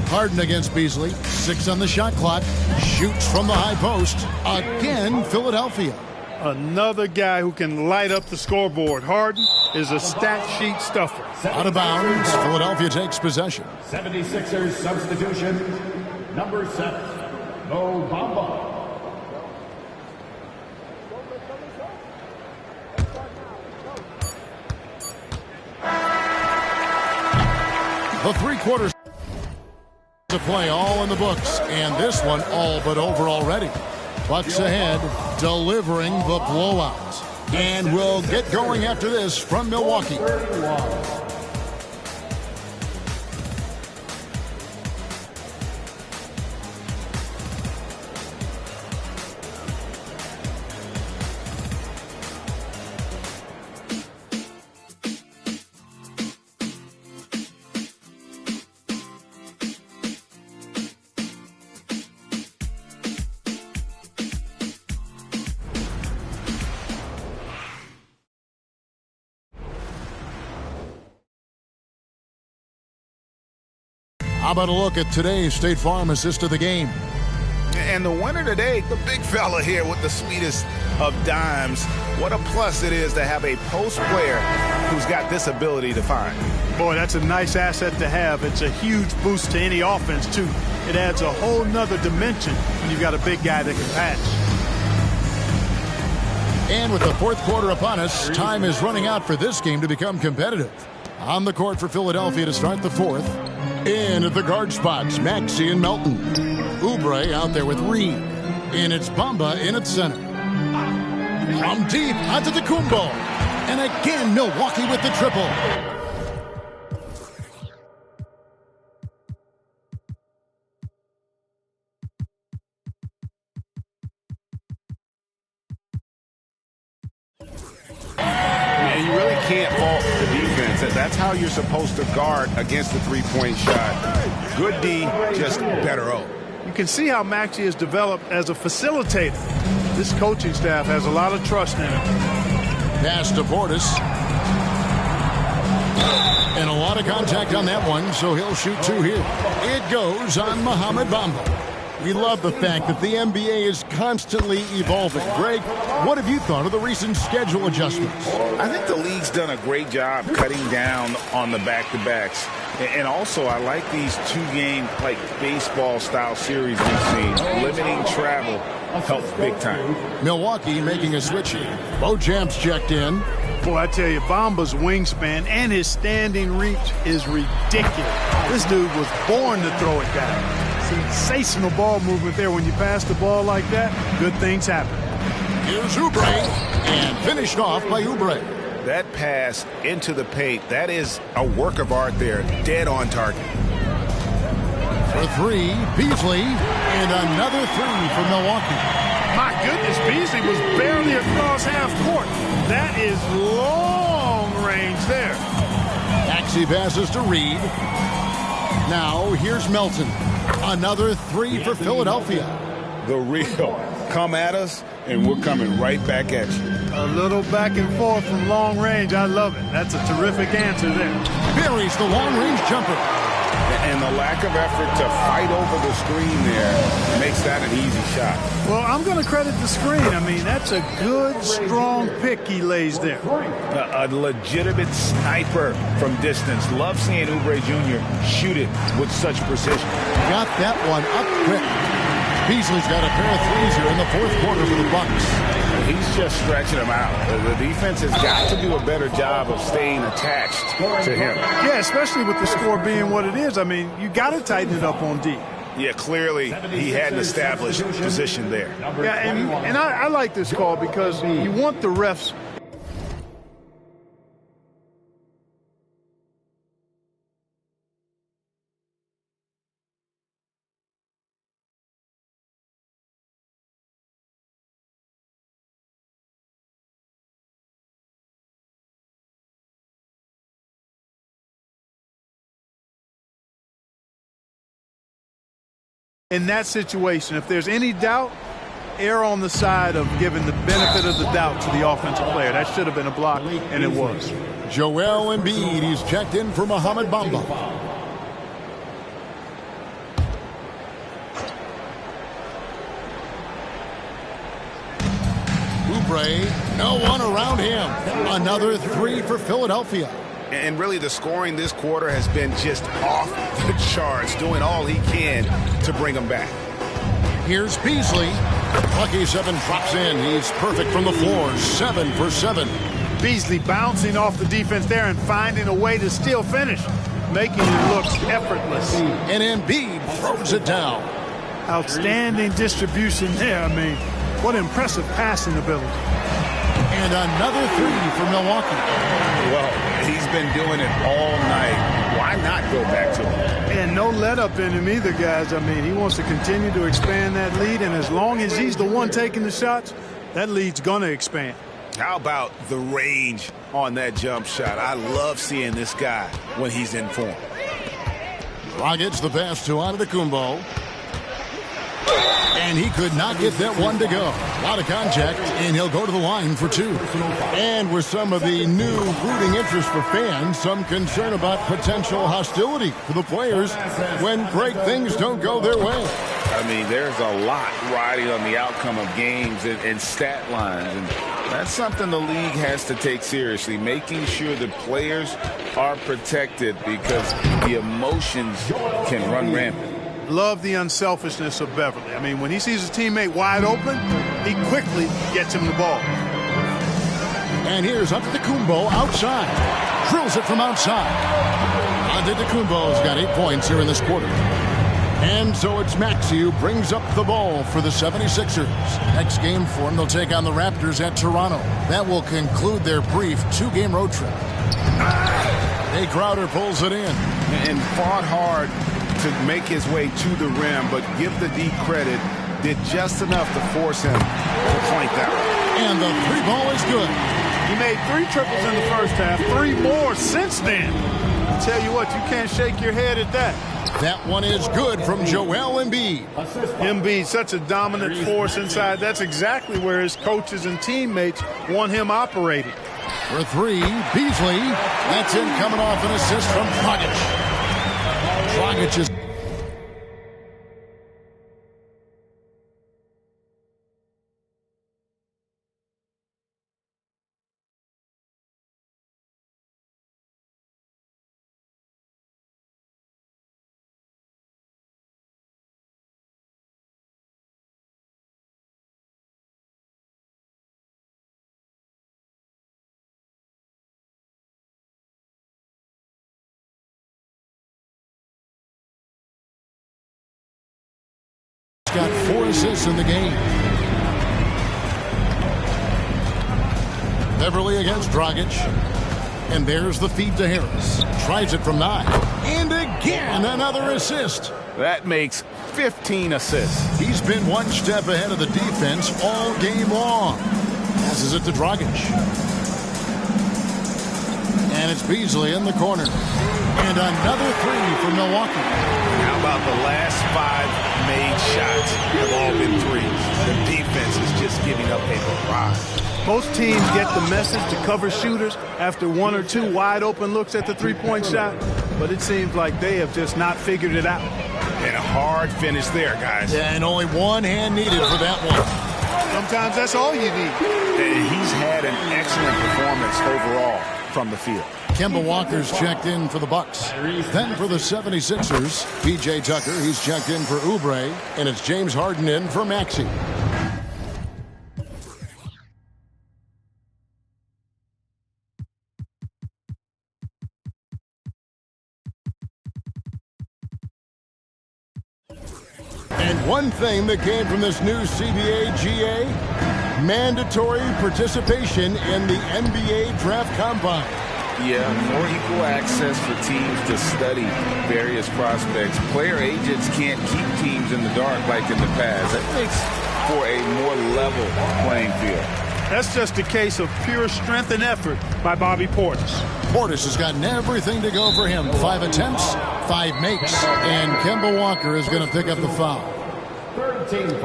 Harden against Beasley. 6 on the shot clock. Shoots from the high post. Again, Philadelphia. Another guy who can light up the scoreboard. Harden, is a stat sheet stuffer. Out of bounds, Philadelphia takes possession. 76ers substitution, number 7, Mo Bamba. The 3 quarters to play, all in the books, and this one all but over already. Bucks ahead, delivering the blowout. And we'll get going after this from Milwaukee. How about a look at today's State Farm assist of the game? And the winner today, the big fella here with the sweetest of dimes. What a plus it is to have a post player who's got this ability to find. Boy, that's a nice asset to have. It's a huge boost to any offense, too. It adds a whole nother dimension when you've got a big guy that can pass. And with the 4th quarter upon us, time is running out for this game to become competitive. On the court for Philadelphia to start the 4th. In at the guard spots, Maxey and Melton. Oubre out there with Reed. And it's Bamba in at center. From deep onto the Kumbo. And again, Milwaukee with the triple. You really can't fault the defense. That's how you're supposed to guard against the three-point shot. Good D, just better O. You can see how Maxey has developed as a facilitator. This coaching staff has a lot of trust in him. Pass to Portis. And a lot of contact on that one, so he'll shoot 2 here. It goes on Mohamed Bamba. We love the fact that the NBA is constantly evolving. Greg, what have you thought of the recent schedule adjustments? I think the league's done a great job cutting down on the back-to-backs. And also, I like these 2-game, like, baseball-style series we've seen. Limiting travel helps big time. Milwaukee making a switch here. Beauchamp's checked in. Boy, I tell you, Bamba's wingspan and his standing reach is ridiculous. This dude was born to throw it down. Sensational ball movement there. When you pass the ball like that, good things happen. Here's Oubre, and finished off by Oubre. That pass into the paint, that is a work of art there. Dead on target. For 3, Beasley, and another 3 for Milwaukee. My goodness, Beasley was barely across half court. That is long range there. Maxey passes to Reed. Now here's Melton. Another 3 for Philadelphia. The real. Come at us, and we're coming right back at you. A little back and forth from long range. I love it. That's a terrific answer there. Buries the long-range jumper. And the lack of effort to fight over the screen there makes that an easy shot. Well, I'm going to credit the screen. I mean, that's a good, strong pick he lays there. A legitimate sniper from distance. Love seeing Oubre Jr. shoot it with such precision. Got that one up quick. Beasley's got a pair of 3s here in the 4th quarter for the Bucks. He's just stretching them out. The defense has got to do a better job of staying attached to him. Yeah, especially with the score being what it is. I mean, you got to tighten it up on D. Yeah, clearly he had an established position there. Yeah, and I like this call because you want the refs. In that situation, if there's any doubt, err on the side of giving the benefit of the doubt to the offensive player. That should have been a block, and it was. Joel Embiid, he's checked in for Mohamed Bamba. Oubre, no one around him. Another three for Philadelphia. And really, the scoring this quarter has been just off the charts, doing all he can to bring them back. Here's Beasley. Lucky 7 drops in. He's perfect from the floor. 7 for 7. Beasley bouncing off the defense there and finding a way to still finish, making it look effortless. And Embiid throws it down. Outstanding distribution there. I mean, what impressive passing ability. And another three for Milwaukee. Well, he's been doing it all night. Why not go back to him? And no let up in him either, guys. I mean, he wants to continue to expand that lead, and as long as he's the one taking the shots, that lead's going to expand. How about the range on that jump shot? I love seeing this guy when he's in form. Dragic the pass to Antetokounmpo. And he could not get that one to go. A lot of contact, and he'll go to the line for 2. And with some of the new rooting interest for fans, some concern about potential hostility for the players when great things don't go their way. I mean, there's a lot riding on the outcome of games and stat lines, and that's something the league has to take seriously, making sure the players are protected because the emotions can run rampant. Love the unselfishness of Beverly. I mean, when he sees his teammate wide open, he quickly gets him the ball. And here's Antetokounmpo outside. Drills it from outside. Antetokounmpo's got 8 points here in this quarter. And so it's Maxey who brings up the ball for the 76ers. Next game for them, they'll take on the Raptors at Toronto. That will conclude their brief 2-game road trip. Jay Crowder pulls it in. And fought hard to make his way to the rim, but give the D credit, did just enough to force him to plank that one. And the 3 ball is good. He made 3 triples in the first half, 3 more since then. I tell you what, you can't shake your head at that. That one is good from Joel Embiid. Embiid, such a dominant force inside. That's exactly where his coaches and teammates want him operating. For 3, Beasley. That's in, coming off an assist from Dragic. Dragic is... got 4 assists in the game. Beverly against Dragic. And there's the feed to Harris. Tries it from 9. And again, another assist. That makes 15 assists. He's been one step ahead of the defense all game long. Passes it to Dragic. And it's Beasley in the corner. And another 3 for Milwaukee. How about the last 5 made shots have all been threes? The defense is just giving up a barrage. Most teams get the message to cover shooters after 1 or 2 wide open looks at the 3-point shot, but it seems like they have just not figured it out. And a hard finish there, guys. Yeah, and only one hand needed for that one. Sometimes that's all you need. And he's had an excellent performance overall from the field. Kemba Walker's checked in for the Bucks. Then for the 76ers, P.J. Tucker, he's checked in for Oubre, and it's James Harden in for Maxey. And one thing that came from this new CBA GA, mandatory participation in the NBA Draft Combine. Yeah, more equal access for teams to study various prospects. Player agents can't keep teams in the dark like in the past. That makes for a more level playing field. That's just a case of pure strength and effort by Bobby Portis. Portis has gotten everything to go for him. 5 attempts, 5 makes, and Kemba Walker is going to pick up the foul.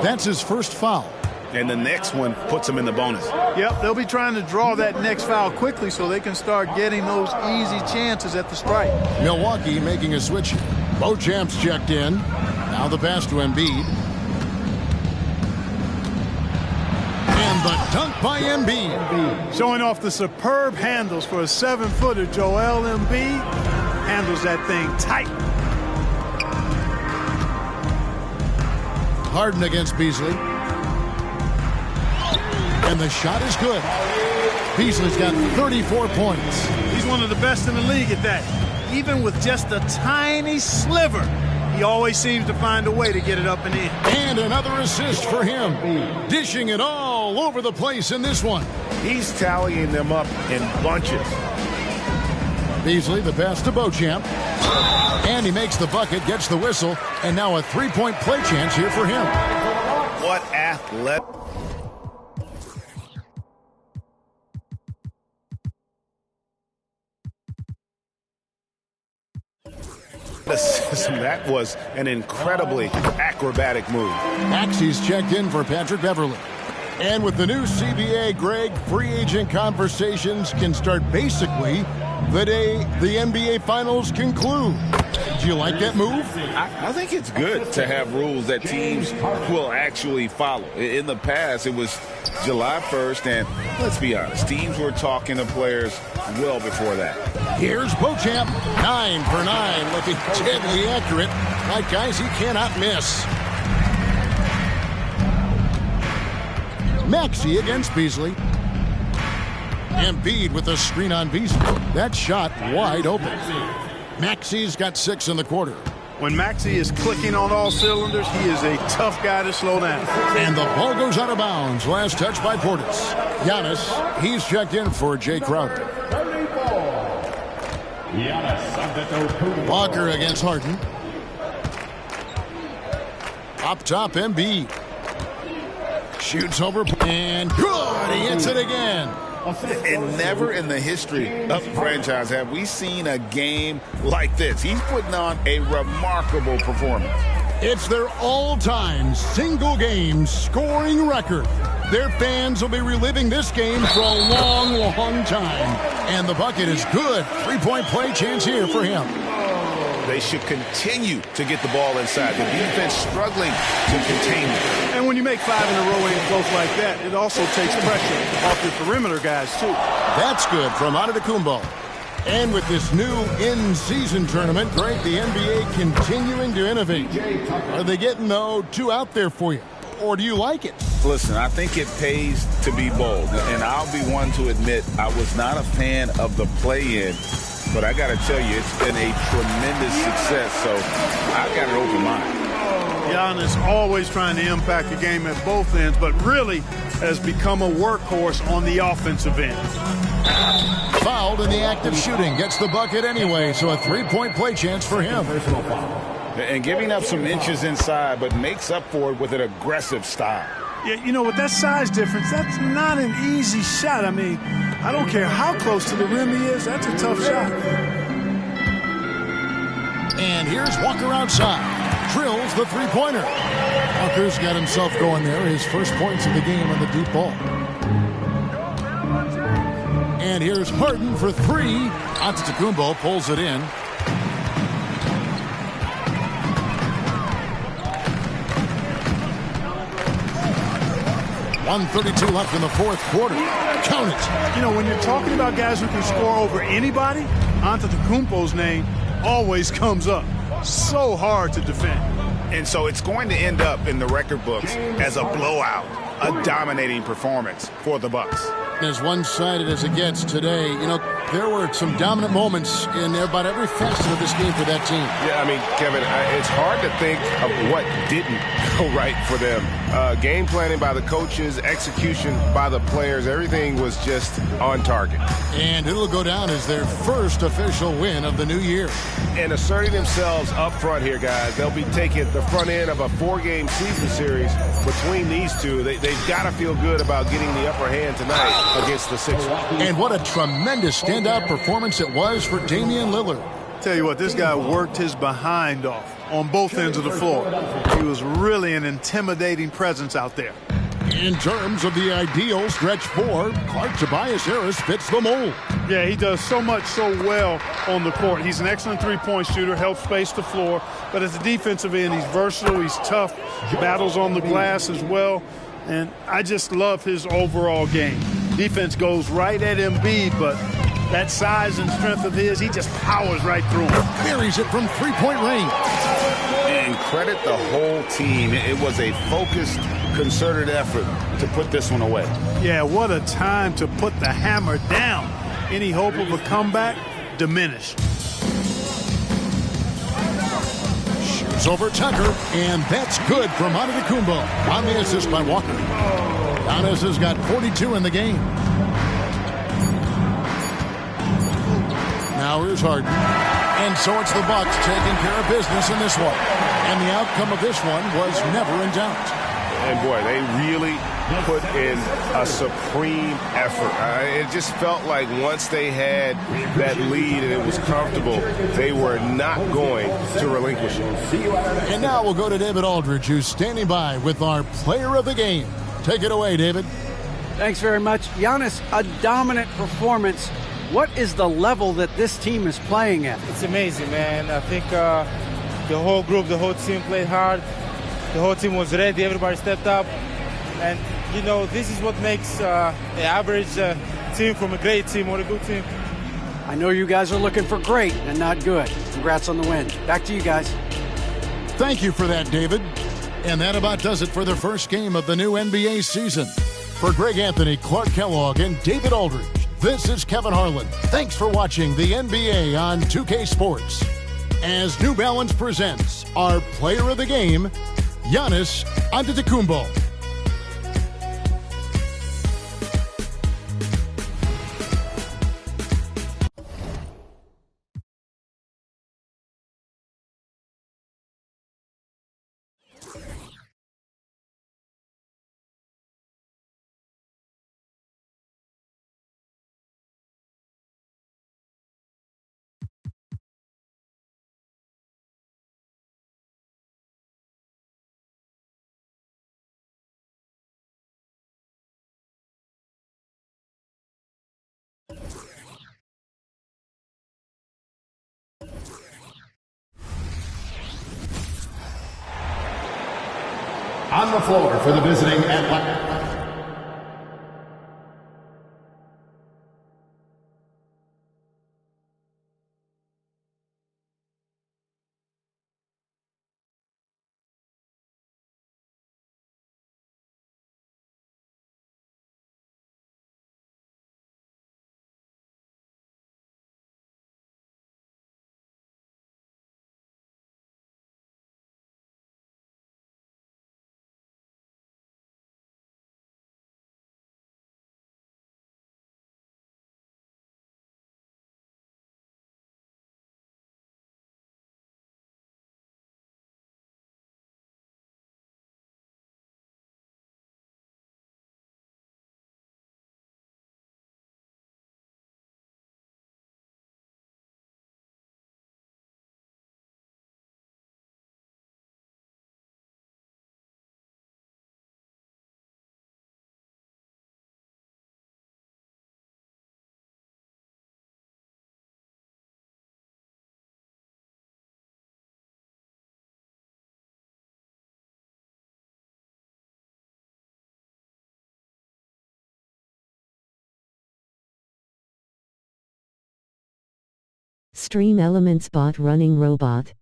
That's his first foul. And the next one puts him in the bonus. Yep, they'll be trying to draw that next foul quickly so they can start getting those easy chances at the strike. Milwaukee making a switch. Beauchamp's checked in. Now the pass to Embiid. And And the dunk by Embiid. Showing off the superb handles for a 7-footer. Joel Embiid handles that thing tight. Harden against Beasley. And the shot is good. Beasley's got 34 points. He's one of the best in the league at that. Even with just a tiny sliver, he always seems to find a way to get it up and in. And another assist for him. Dishing it all over the place in this one. He's tallying them up in bunches. Beasley, the pass to Beauchamp. And he makes the bucket, gets the whistle, and now a three-point play chance here for him. What athletic. That was an incredibly acrobatic move. Maxey's checked in for Patrick Beverley. And with the new CBA, Greg, free agent conversations can start basically the day the NBA Finals conclude. Do you like that move? I think it's good to have rules that teams will actually follow. In the past, it was July 1st, and let's be honest, teams were talking to players well before that. Here's Beauchamp, 9 for 9, looking deadly accurate. Like guys, he cannot miss. Maxey against Beasley. Embiid with a screen on Beasley. That shot wide open. Maxey's got 6 in the quarter. When Maxey is clicking on all cylinders, he is a tough guy to slow down. And the ball goes out of bounds. Last touch by Portis. Giannis, he's checked in for Jay Crowder. Walker against Harden. Up top, Embiid. Shoots over, and good! He hits it again. And never in the history of the franchise have we seen a game like this. He's putting on a remarkable performance. It's their all-time single-game scoring record. Their fans will be reliving this game for a long, long time. And the bucket is good. Three-point play chance here for him. They should continue to get the ball inside. The defense struggling to contain it. And when you make 5 in a row and close like that, it also takes pressure off your perimeter guys, too. That's good from Antetokounmpo. And with this new in-season tournament, Greg, the NBA continuing to innovate. Are they getting, though, too out there for you? Or do you like it? Listen, I think it pays to be bold. And I'll be one to admit I was not a fan of the play-in. But I got to tell you, it's been a tremendous success, so I've got an open mind. Giannis always trying to impact the game at both ends, but really has become a workhorse on the offensive end. Fouled in the act of shooting. Gets the bucket anyway, so a three-point play chance for him. And giving up some inches inside, but makes up for it with an aggressive style. Yeah, you know, with that size difference, that's not an easy shot. I mean, I don't care how close to the rim he is. That's a tough shot. And here's Walker outside. Drills the three-pointer. Walker's got himself going there. His first points of the game on the deep ball. And here's Harden for 3. Antetokounmpo pulls it in. .132 left in the fourth quarter. Count it. You know, when you're talking about guys who can score over anybody, Antetokounmpo's name always comes up. So hard to defend. And so it's going to end up in the record books as a blowout, a dominating performance for the Bucks. As one-sided as it gets today, you know, there were some dominant moments in about every facet of this game for that team. Yeah, I mean, Kevin, it's hard to think of what didn't go right for them. Game planning by the coaches, execution by the players, everything was just on target. And it'll go down as their first official win of the new year. And asserting themselves up front here, guys. They'll be taking the front end of a 4-game season series between these two. They've got to feel good about getting the upper hand tonight against the Sixers. And what a tremendous standout performance it was for Damian Lillard. Tell you what, this guy worked his behind off on both ends of the floor. He was really an intimidating presence out there. In terms of the ideal stretch 4, Clark Tobias Harris fits the mold. Yeah, he does so much so well on the court. He's an excellent three-point shooter, helps space the floor. But at the defensive end, he's versatile, he's tough, battles on the glass as well. And I just love his overall game. Defense goes right at Embiid, but that size and strength of his, he just powers right through him. Buries it from three-point range. And credit the whole team. It was a focused, concerted effort to put this one away. Yeah, what a time to put the hammer down. Any hope of a comeback diminished. Shoots over Tucker, and that's good from Antetokounmpo on the assist by Walker. Giannis has got 42 in the game. Now here's Harden. And so it's the Bucks taking care of business in this one. And the outcome of this one was never in doubt. And boy, they really put in a supreme effort. It just felt like once they had that lead and it was comfortable, they were not going to relinquish it. And now we'll go to David Aldridge, who's standing by with our player of the game. Take it away, David. Thanks very much. Giannis, a dominant performance. What is the level that this team is playing at? It's amazing, man. I think the whole group, the whole team played hard. The whole team was ready. Everybody stepped up. And, you know, this is what makes an average team from a great team or a good team. I know you guys are looking for great and not good. Congrats on the win. Back to you guys. Thank you for that, David. And that about does it for the first game of the new NBA season. For Greg Anthony, Clark Kellogg, and David Aldridge, this is Kevin Harlan. Thanks for watching the NBA on 2K Sports. As New Balance presents our player of the game, Giannis Antetokounmpo. On the floor for the visiting Atlanta. Stream Elements Bot Running Robot.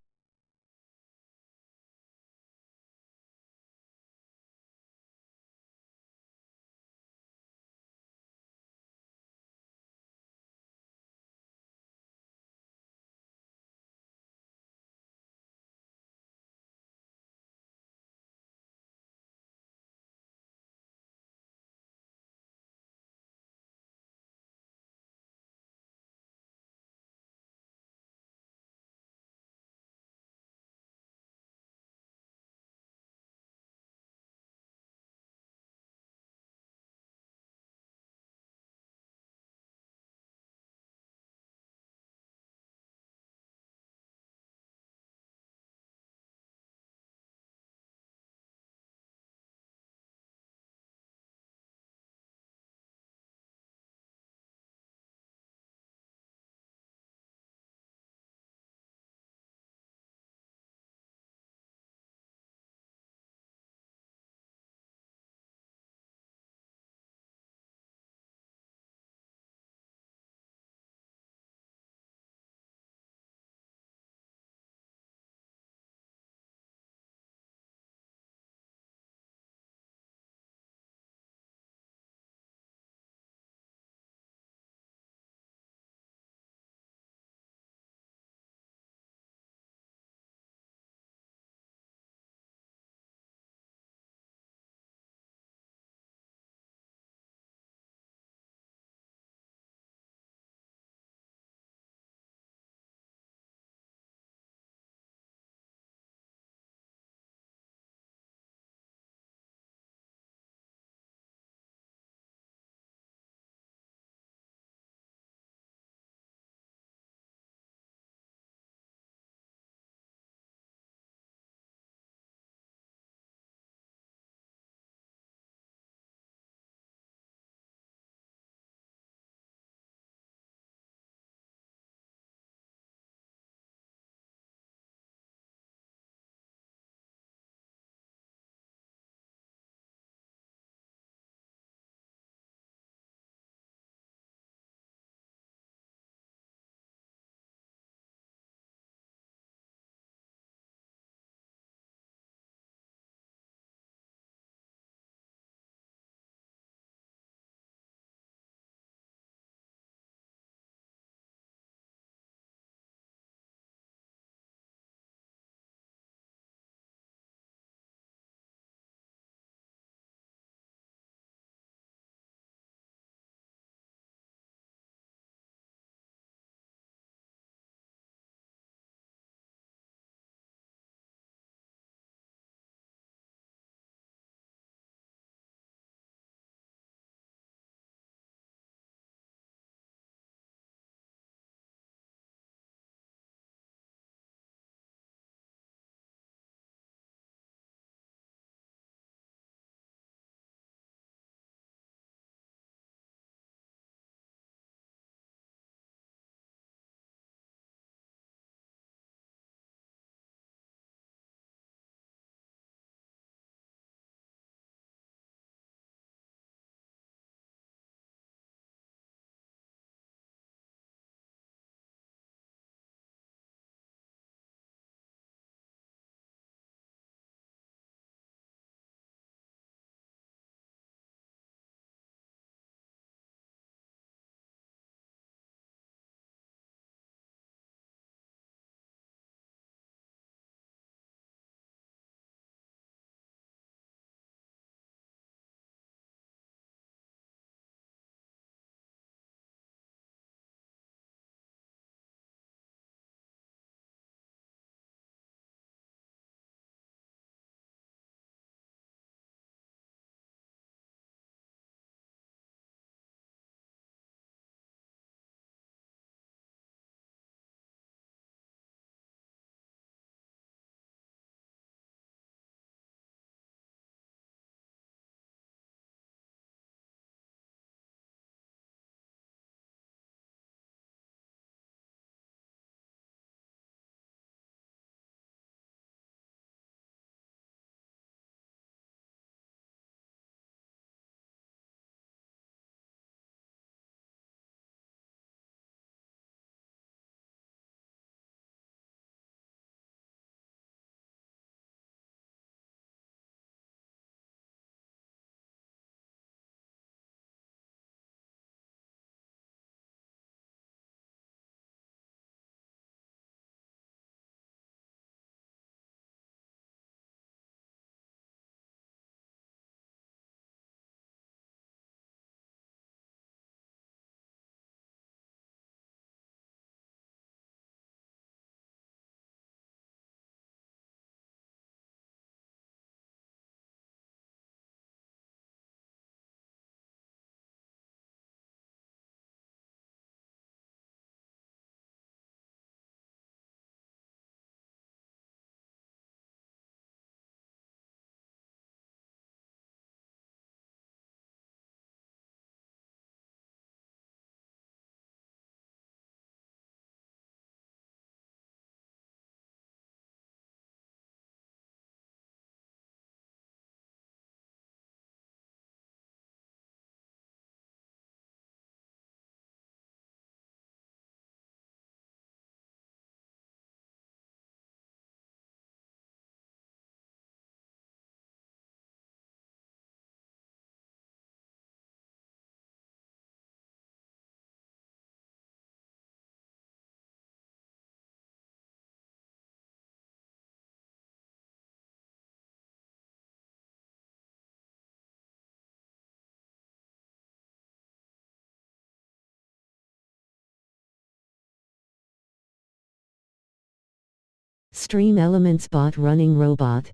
Stream Elements Bot Running Robot.